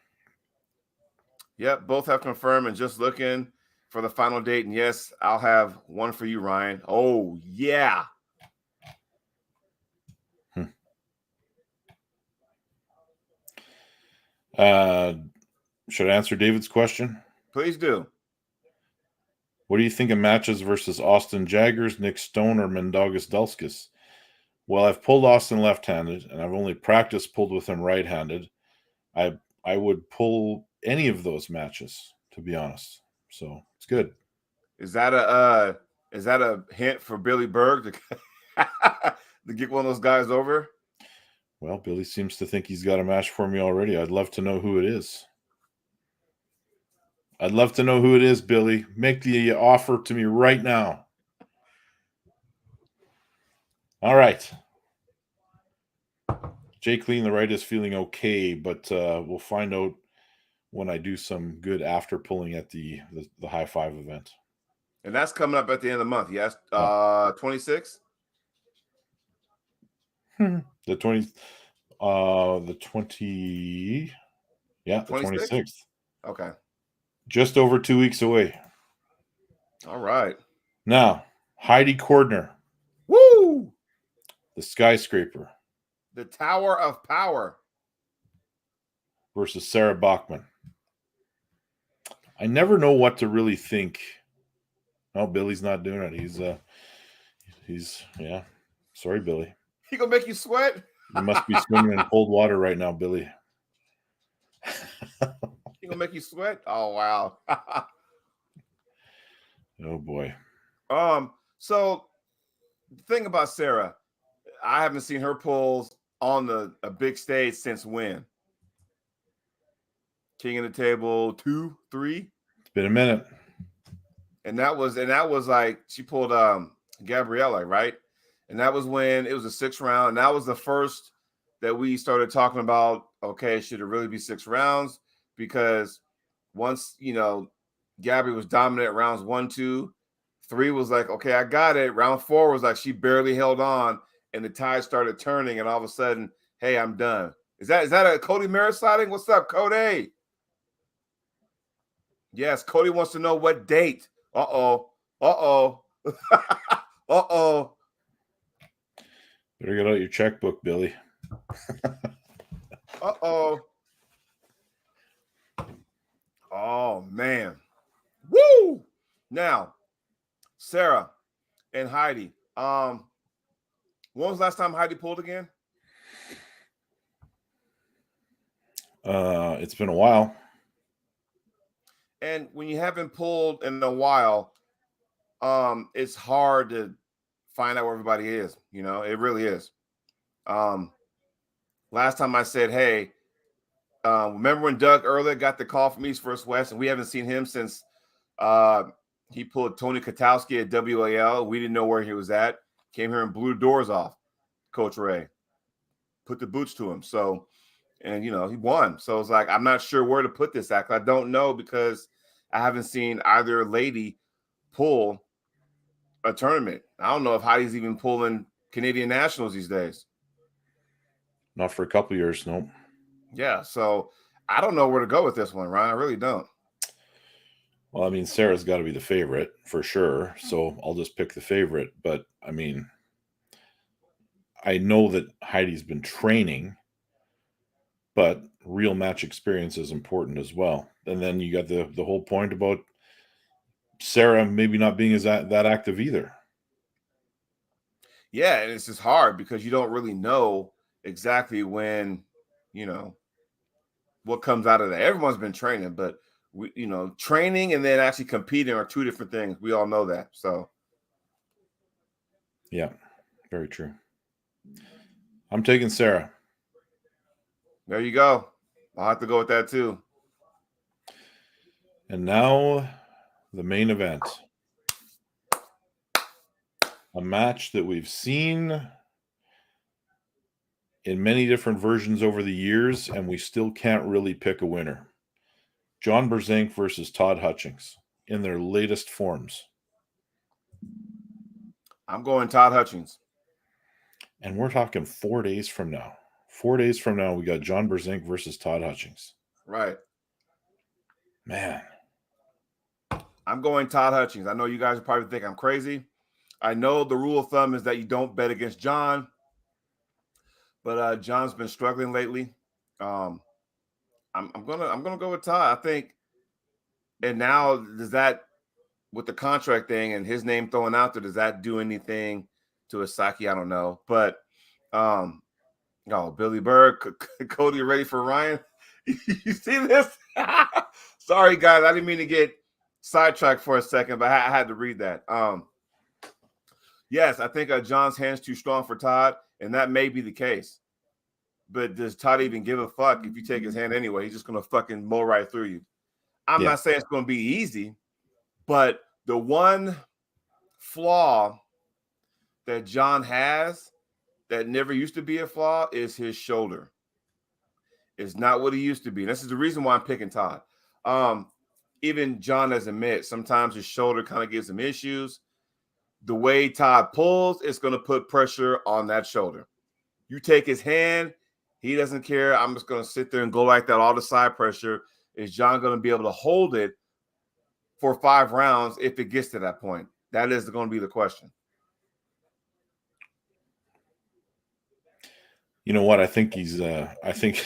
Yep, both have confirmed and just looking for the final date. And yes, I'll have one for you, Ryan. Oh, yeah. Should I answer David's question? Please do. What do you think of matches versus Austin Jaggers, Nick Stone, or Mendogas Dulskis? Well, I've pulled Austin left-handed, and I've only practiced pulled with him right-handed. I would pull any of those matches, to be honest. So it's good. Is that a hint for Billy Berg to get one of those guys over? Well, Billy seems to think he's got a match for me already. I'd love to know who it is. I'd love to know who it is, Billy. Make the offer to me right now. All right. Jay Clean, the right, is feeling okay, but we'll find out when I do some good after pulling at the high five event. And that's coming up at the end of the month. Yes, 26. The 20. The 20. Yeah, the 26th. Okay. Just over 2 weeks away. All right. Now, Heidi Cordner. Woo! The skyscraper. The Tower of Power. Versus Sarah Bachman. I never know what to really think. Oh, Billy's not doing it. He's yeah. Sorry, Billy. He gonna make you sweat? You must be swimming in cold water right now, Billy. He gonna make you sweat? Oh wow. Oh boy. So the thing about Sarah, I haven't seen her pulls on a big stage since when? King of the Table 2, 3? It's been a minute. And that was like she pulled Gabriella, right? And that was when it was a 6 round. And that was the first that we started talking about, okay, should it really be 6 rounds? Because once, Gabby was dominant rounds 1, 2, 3 was like, okay, I got it. Round 4 was like she barely held on and the tide started turning. And all of a sudden, hey, I'm done. Is that a Cody Merritt sighting? What's up, Cody? Yes, Cody wants to know what date. Uh-oh. Uh-oh. Uh-oh. Better get out your checkbook, Billy. Uh-oh. Oh, man. Woo! Now, Sarah and Heidi. When was the last time Heidi pulled again? It's been a while. And when you haven't pulled in a while, it's hard to find out where everybody is. It really is. Last time I said, hey, remember when Doug Ehrlich got the call from East First West, and we haven't seen him since he pulled Tony Katowski at WAL. We didn't know where he was at. Came here and blew the doors off Coach Ray. Put the boots to him. So, and he won. So it's like, I'm not sure where to put this at. I don't know because I haven't seen either lady pull a tournament. I don't know if Heidi's even pulling Canadian Nationals these days. Not for a couple of years, no. Yeah, so I don't know where to go with this one, Ryan. I really don't. Well, I mean, Sarah's got to be the favorite for sure. So I'll just pick the favorite. But I mean, I know that Heidi's been training, but real match experience is important as well. And then you got the whole point about Sarah maybe not being that active either. Yeah, and it's just hard because you don't really know exactly when, what comes out of that. Everyone's been training, but training and then actually competing are two different things. We all know that. So yeah, very true. I'm taking Sarah. There you go. I'll have to go with that too. And now the main event. A match that we've seen in many different versions over the years, and we still can't really pick a winner. John Berzank versus Todd Hutchings in their latest forms. I'm going Todd Hutchings. And we're talking 4 days from now. 4 days from now, we got John Berzank versus Todd Hutchings. Right. Man. I'm going Todd Hutchings. I know you guys probably think I'm crazy. I know the rule of thumb is that you don't bet against John, but John's been struggling lately. I'm gonna go with Todd. I think, and now does that, with the contract thing and his name thrown out there, does that do anything to his psyche? I don't know, but Billy Berg, Cody, ready for Ryan? You see this? Sorry, guys, I didn't mean to get sidetracked for a second, but I had to read that. Yes, I think John's hand's too strong for Todd, and that may be the case. But does Todd even give a fuck if you take his hand anyway? He's just going to fucking mow right through you. I'm not saying it's going to be easy, but the one flaw that John has that never used to be a flaw is his shoulder. It's not what he used to be. And this is the reason why I'm picking Todd. Even John has admitted sometimes his shoulder kind of gives him issues. The way Todd pulls, it's going to put pressure on that shoulder. You take his hand, he doesn't care. I'm just going to sit there and go like that. All the side pressure. Is John going to be able to hold it for 5 rounds if it gets to that point? That is going to be the question. You know what? I think he's. I think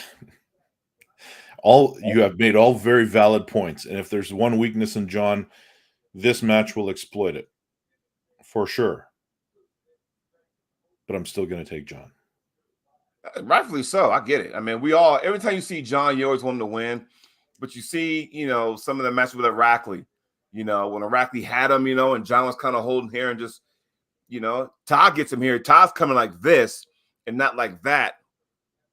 you have made all very valid points, and if there's one weakness in John, this match will exploit it for sure. But I'm still going to take John. Rightfully so. I get it. I mean, every time you see John, you always want him to win. But you see, some of the matches with Arackley, when Arackley had him, and John was kind of holding here and just, Todd gets him here. Todd's coming like this and not like that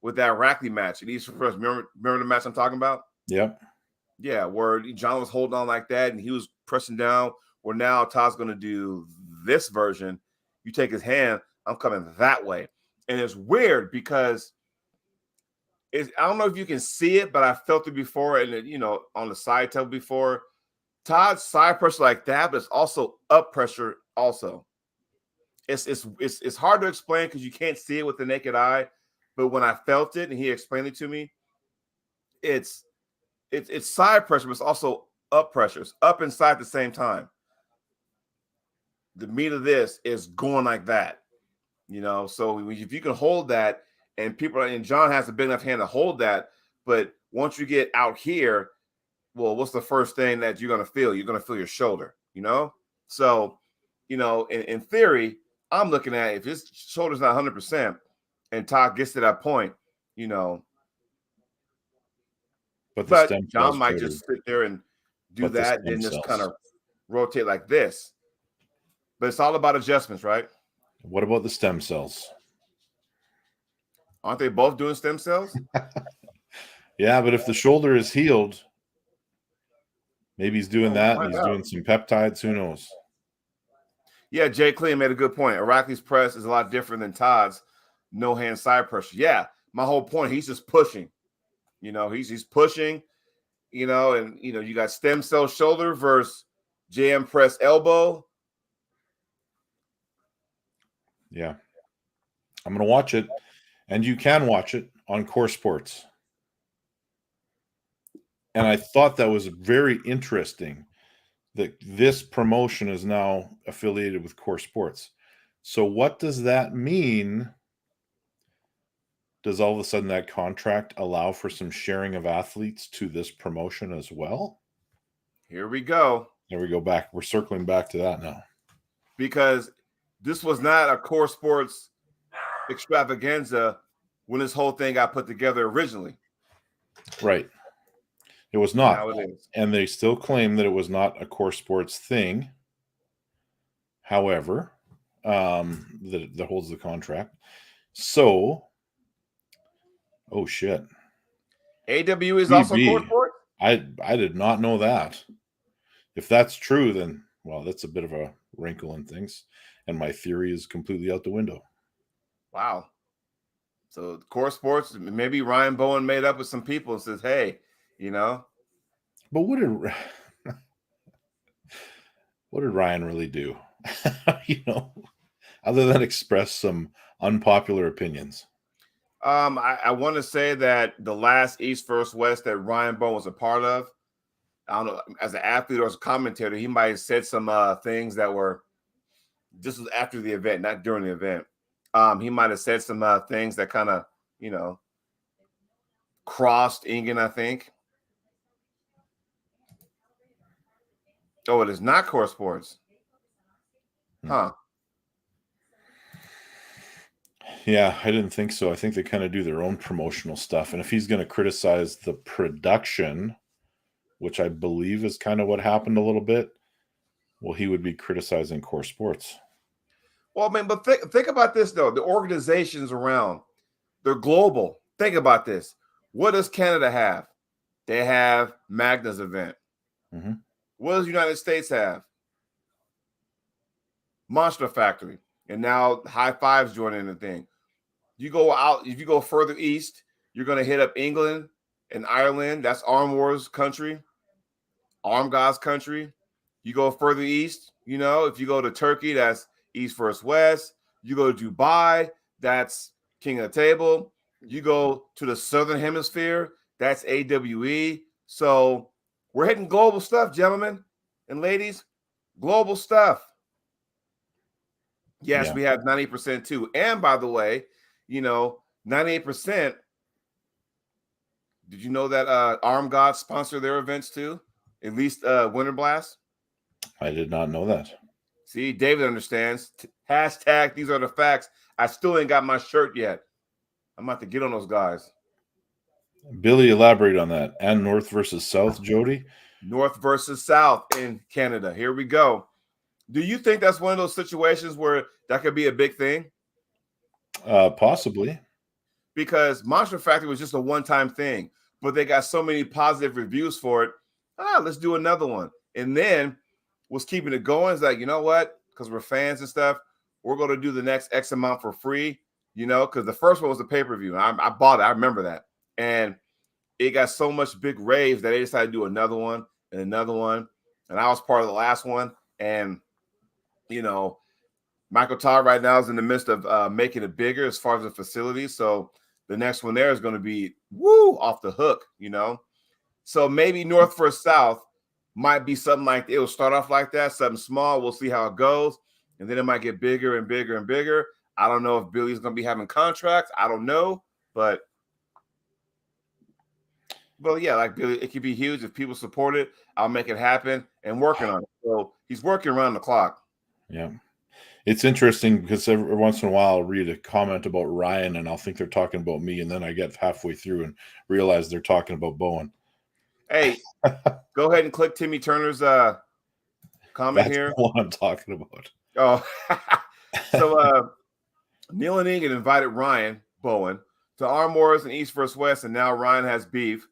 with that Arackley match. And remember the match I'm talking about? Yep. Yeah, where John was holding on like that and he was pressing down. Where now Todd's going to do this version. You take his hand, I'm coming that way. And it's weird because I don't know if you can see it, but I felt it before, and on the side table before. Todd's side pressure like that, but it's also up pressure. Also, it's hard to explain because you can't see it with the naked eye. But when I felt it and he explained it to me, it's side pressure, but it's also up pressure. It's up inside at the same time. The meat of this is going like that. So if you can hold that, and John has a big enough hand to hold that, but once you get out here, well, what's the first thing that you're going to feel? You're going to feel your shoulder, So, in theory, I'm looking at if his shoulder's not 100% and Todd gets to that point, but John might just sit there and do that, then just kind of rotate like this. But it's all about adjustments, right? What about the stem cells? Aren't they both doing stem cells? Yeah, but if the shoulder is healed, maybe he's doing that and he's doing some peptides. Who knows? Yeah, Jay Clean made a good point. Arackley's press is a lot different than Todd's no-hand side pressure. Yeah, my whole point, he's just pushing. He's pushing, and, you got stem cell shoulder versus jam press elbow. Yeah. I'm going to watch it, and you can watch it on Core Sports. And I thought that was very interesting that this promotion is now affiliated with Core Sports. So what does that mean? Does all of a sudden that contract allow for some sharing of athletes to this promotion as well? Here we go. There we go back. We're circling back to that now. Because this was not a Core Sports extravaganza when this whole thing got put together originally. Right. It was not. Now it is. And they still claim that it was not a Core Sports thing. However, that holds the contract. So, oh shit. AW is also Core Sports? I did not know that. If that's true, then well, that's a bit of a wrinkle in things, and my theory is completely out the window. Wow. So core sports, maybe Ryan Bowen made up with some people and says, hey, you know. But what did Ryan really do? Other than express some unpopular opinions. I want to say that the last East vs. West that Ryan Bowen was a part of, I don't know, as an athlete or as a commentator, he might have said some things that were, this was after the event, not during the event. He might have said some things that kind of, crossed England, I think. Oh, it is not core sports. Huh. Yeah, I didn't think so. I think they kind of do their own promotional stuff. And if he's going to criticize the production, which I believe is kind of what happened a little bit, well, he would be criticizing core sports. Well, man, but think about this, though. The organizations around, they're global. Think about this. What does Canada have? They have Magna's event. Mm-hmm. What does the United States have? Monster Factory. And now High Five's joining the thing. You go out, if you go further east, you're going to hit up England and Ireland. That's Arm Wars country, Arm Gods country. You go further east, if you go to Turkey, that's East vs. West. You go to Dubai, that's King of the Table. You go to the Southern Hemisphere, that's AWE. So we're hitting global stuff, gentlemen and ladies. Global stuff. Yes, Yeah. we have 90% too. And by the way, 98%. Did you know that Arm Gods sponsor their events too? At least Winter Blast? I did not know that. See, David understands. Hashtag, these are the facts. I still ain't got my shirt yet. I'm about to get on those guys. Billy, elaborate on that. And North versus South, Jody? North versus South in Canada. Here we go. Do you think that's one of those situations where that could be a big thing? Possibly. Because Monster Factory was just a one-time thing, but they got so many positive reviews for it. Let's do another one. And then was keeping it going. It's like, you know what? Because we're fans and stuff, we're going to do the next X amount for free, because the first one was a pay-per-view. I bought it. I remember that. And it got so much big raves that they decided to do another one and another one. And I was part of the last one. And, Michael Todd right now is in the midst of making it bigger as far as the facilities. So the next one there is going to be off the hook, So maybe North versus South might be something like, it'll start off like that, something small. We'll see how it goes. And then it might get bigger and bigger and bigger. I don't know if Billy's going to be having contracts. I don't know. But yeah, like Billy, it could be huge. If people support it, I'll make it happen and working on it. So he's working around the clock. Yeah. It's interesting because every once in a while I'll read a comment about Ryan and I'll think they're talking about me, and then I get halfway through and realize they're talking about Bowen. Hey, go ahead and click Timmy Turner's comment That's here. what I'm talking about. Oh, so Neil and Egan invited Ryan Bowen to Arm Wars and East vs. West, and now Ryan has beef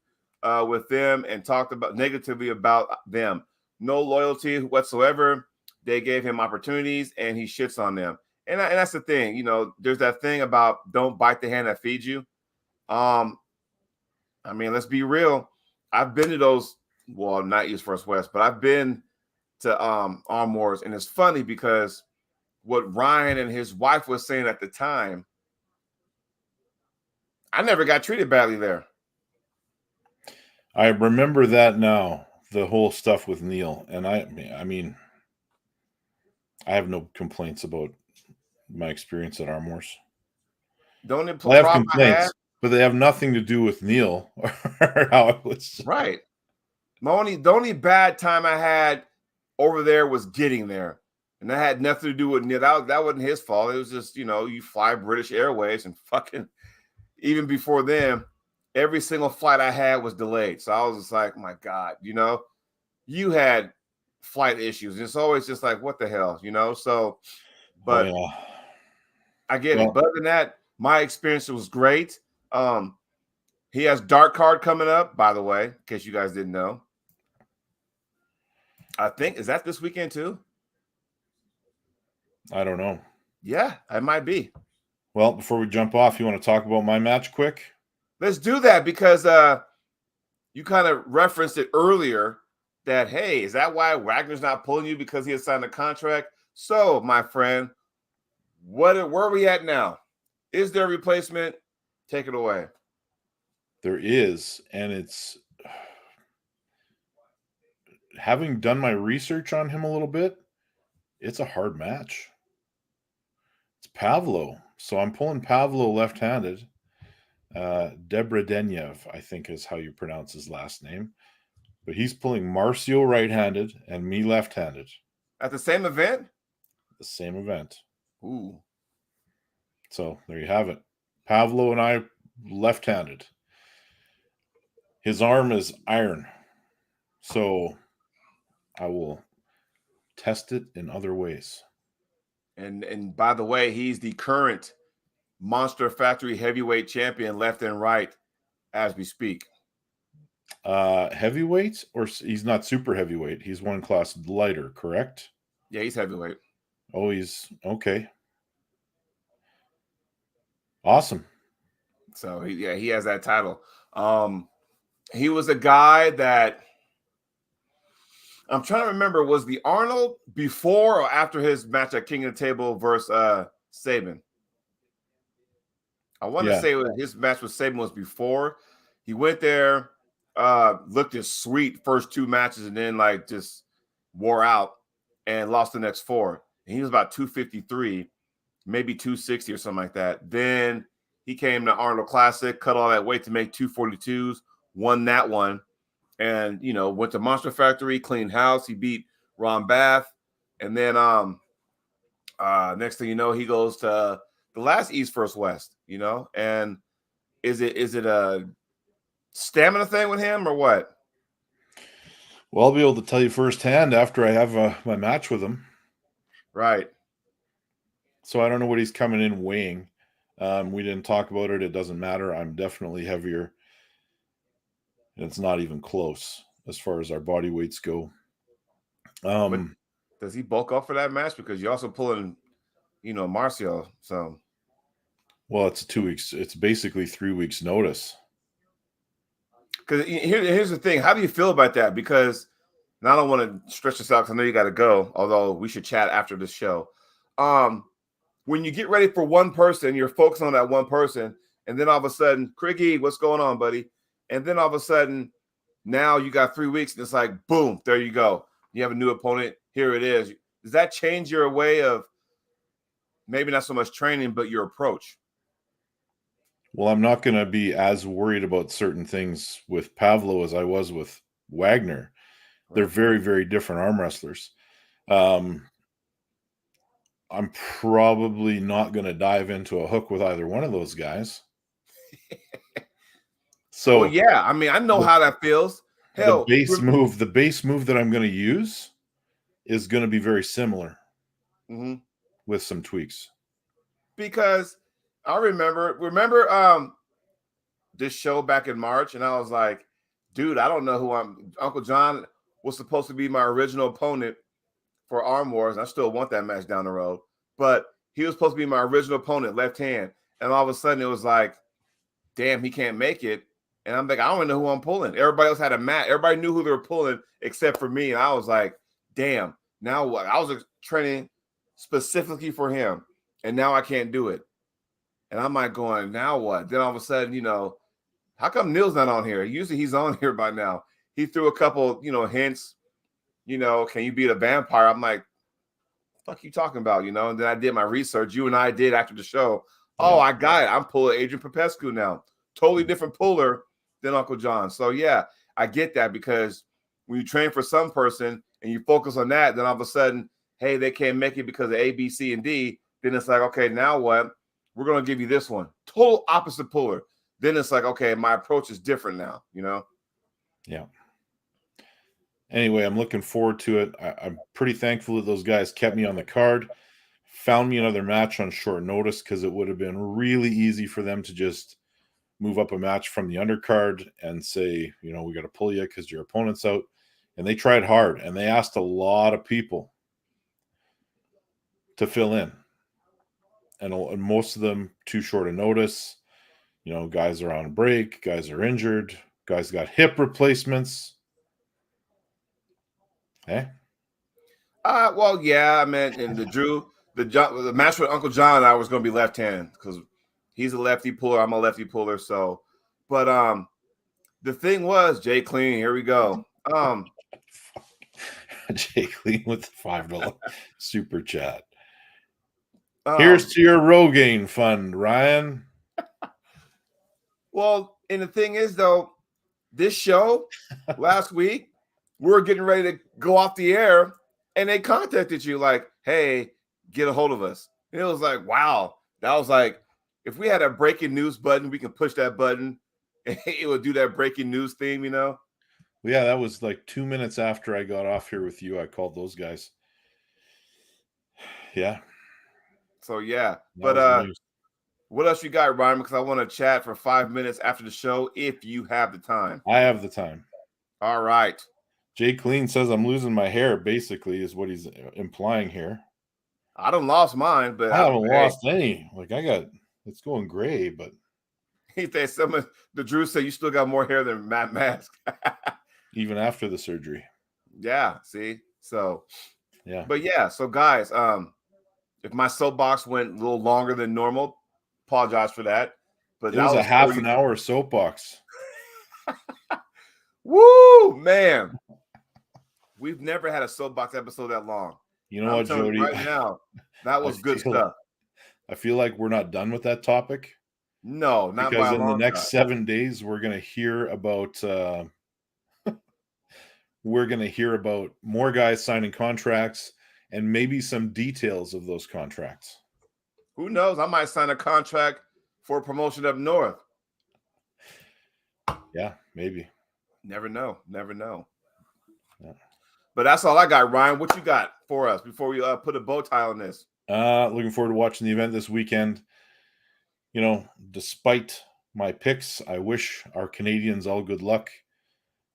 with them and talked negatively about them. No loyalty whatsoever. They gave him opportunities, and he shits on them. And that's the thing. There's that thing about don't bite the hand that feeds you. I mean, let's be real. I've been to those, well, not East vs. West, but I've been to Arm Wars, and it's funny because what Ryan and his wife was saying at the time, I never got treated badly there. I remember that now, the whole stuff with Neil. And I mean, I have no complaints about my experience at Arm Wars. Don't it I have complaints, but they have nothing to do with Neil or how it was. Right. The only bad time I had over there was getting there. And that had nothing to do with Neil. That wasn't his fault. It was just, you fly British Airways and fucking, even before then, every single flight I had was delayed. So I was just like, my God, you had flight issues. It's always just like, what the hell, So, but I get it. But other than that, my experience was great. He has Dark Card coming up, by the way, in case you guys didn't know. I think, is that this weekend too? I don't know. Yeah, it might be. Well, before we jump off, you want to talk about my match quick? Let's do that because you kind of referenced it earlier that, hey, is that why Wagner's not pulling you because he has signed a contract? So, my friend, where are we at now? Is there a replacement? Take it away. There is, and it's having done my research on him a little bit, it's a hard match. It's Pavlo. So I'm pulling Pavlo left-handed. Debradenyev, I think is how you pronounce his last name. But he's pulling Marcio right-handed and me left-handed. At the same event? The same event. Ooh. So there you have it. Pavlo and I left-handed. His arm is iron. So I will test it in other ways. And by the way, he's the current Monster Factory heavyweight champion, left and right, as we speak. Heavyweight, or he's not super heavyweight. He's one class lighter, correct? Yeah, he's heavyweight. Oh, he's okay. Awesome. So he has that title. He was a guy that I'm trying to remember, was the Arnold before or after his match at King of the Table versus Saban? I want to say his match with Saban was before. He went there, looked as sweet first two matches, and then like just wore out and lost the next four. And he was about 253, maybe 260 or something like that. Then he came to Arnold Classic, cut all that weight to make 242s, won that one, and went to Monster Factory, clean house. He beat Ron Bath, and then next thing you know, he goes to the last East First West. And is it a stamina thing with him or what? Well, I'll be able to tell you firsthand after I have my match with him. Right. So I don't know what he's coming in weighing. We didn't talk about it. It doesn't matter. I'm definitely heavier. And it's not even close as far as our body weights go. Does he bulk up for that match? Because you're also pulling, Marcio. So. Well, it's 2 weeks. It's basically 3 weeks notice. Because here's the thing. How do you feel about that? Because, and I don't want to stretch this out because I know you got to go, although we should chat after this show. When you get ready for one person, you're focused on that one person, and then all of a sudden, Craigie, what's going on, buddy? And then all of a sudden, now you got 3 weeks, and it's like, boom, there you go. You have a new opponent. Here it is. Does that change your way of maybe not so much training, but your approach? Well, I'm not going to be as worried about certain things with Pavlo as I was with Wagner. They're very, very different arm wrestlers. I'm probably not going to dive into a hook with either one of those guys. So, well, yeah, I mean, I know how that feels. Hell, the base move that I'm going to use is going to be very similar with some tweaks. Because I remember this show back in March, and I was like, dude, I don't know who Uncle John was supposed to be my original opponent for Arm Wars. I still want that match down the road, but he was supposed to be my original opponent, left hand. And all of a sudden it was like, damn, he can't make it. And I'm like, I don't even know who I'm pulling. Everybody else had a match. Everybody knew who they were pulling except for me. And I was like, damn, now what? I was training specifically for him, and now I can't do it. And I'm like going, now what? Then all of a sudden, how come Neil's not on here? Usually he's on here by now. He threw a couple, hints, can you beat a vampire? I'm like, fuck you talking about, And then I did my research. You and I did after the show. Yeah. Oh, I got it. I'm pulling Adrian Popescu now. Totally different puller than Uncle John. So, yeah, I get that, because when you train for some person and you focus on that, then all of a sudden, hey, they can't make it because of A, B, C, and D. Then it's like, okay, now what? We're going to give you this one. Total opposite puller. Then it's like, okay, my approach is different now, Yeah. Anyway, I'm looking forward to it. I'm pretty thankful that those guys kept me on the card, found me another match on short notice, because it would have been really easy for them to just move up a match from the undercard and say, we got to pull you because your opponent's out. And they tried hard, and they asked a lot of people to fill in. And most of them too short a notice. You know, guys are on break, guys are injured, guys got hip replacements. Hey? Well, yeah, I mean, and the match with Uncle John and I was going to be left-handed because he's a lefty puller, I'm a lefty puller. So, but the thing was, Jay Clean, here we go. Jay Clean with the $5 super chat. Here's to your Rogaine fund, Ryan. Well, and the thing is, though, this show last week, we were getting ready to go off the air, and they contacted you like, hey, get a hold of us. And it was like, wow. That was like, if we had a breaking news button, we can push that button, and it would do that breaking news theme, you know? Well, yeah, that was like 2 minutes after I got off here with you. I called those guys. Yeah. So, yeah. But what else you got, Ryan? Because I want to chat for 5 minutes after the show if you have the time. I have the time. All right. Jay Clean says I'm losing my hair, basically, is what he's implying here. I done lost mine, but I haven't lost any. Like, it's going gray, but he said the Drew said you still got more hair than Matt Mask. Even after the surgery. Yeah, see? So, yeah. But yeah, so guys, if my soapbox went a little longer than normal, apologize for that. But it was a half an hour soapbox. Woo, man. We've never had a soapbox episode that long. You know what, Jody? Right now, that was good stuff. I feel like we're not done with that topic. No, not because by in the next 7 days, we're going to hear about more guys signing contracts and maybe some details of those contracts. Who knows? I might sign a contract for a promotion up north. Yeah, maybe. Never know. Never know. Yeah. But that's all I got, Ryan. What you got for us before we put a bow tie on this? Looking forward to watching the event this weekend. You know, despite my picks, I wish our Canadians all good luck,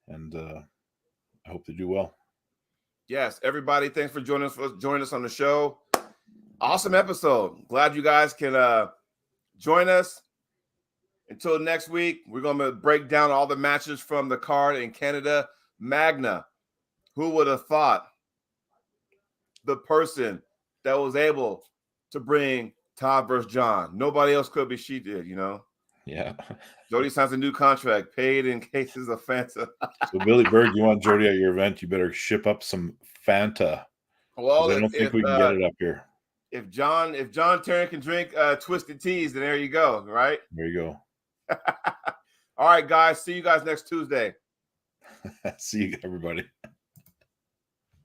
and I hope they do well. Yes, everybody, thanks for joining us on the show. Awesome episode. Glad you guys can join us. Until next week, we're going to break down all the matches from the card in Canada. Magna. Who would have thought the person that was able to bring Todd versus John? Nobody else could, but she did, you know? Yeah. Jody signs a new contract, paid in cases of Fanta. So, Billy Berg, you want Jody at your event, you better ship up some Fanta. Well, I don't think we can get it up here. If John Terry can drink Twisted Teas, then there you go, right? There you go. All right, guys. See you guys next Tuesday. See you, everybody.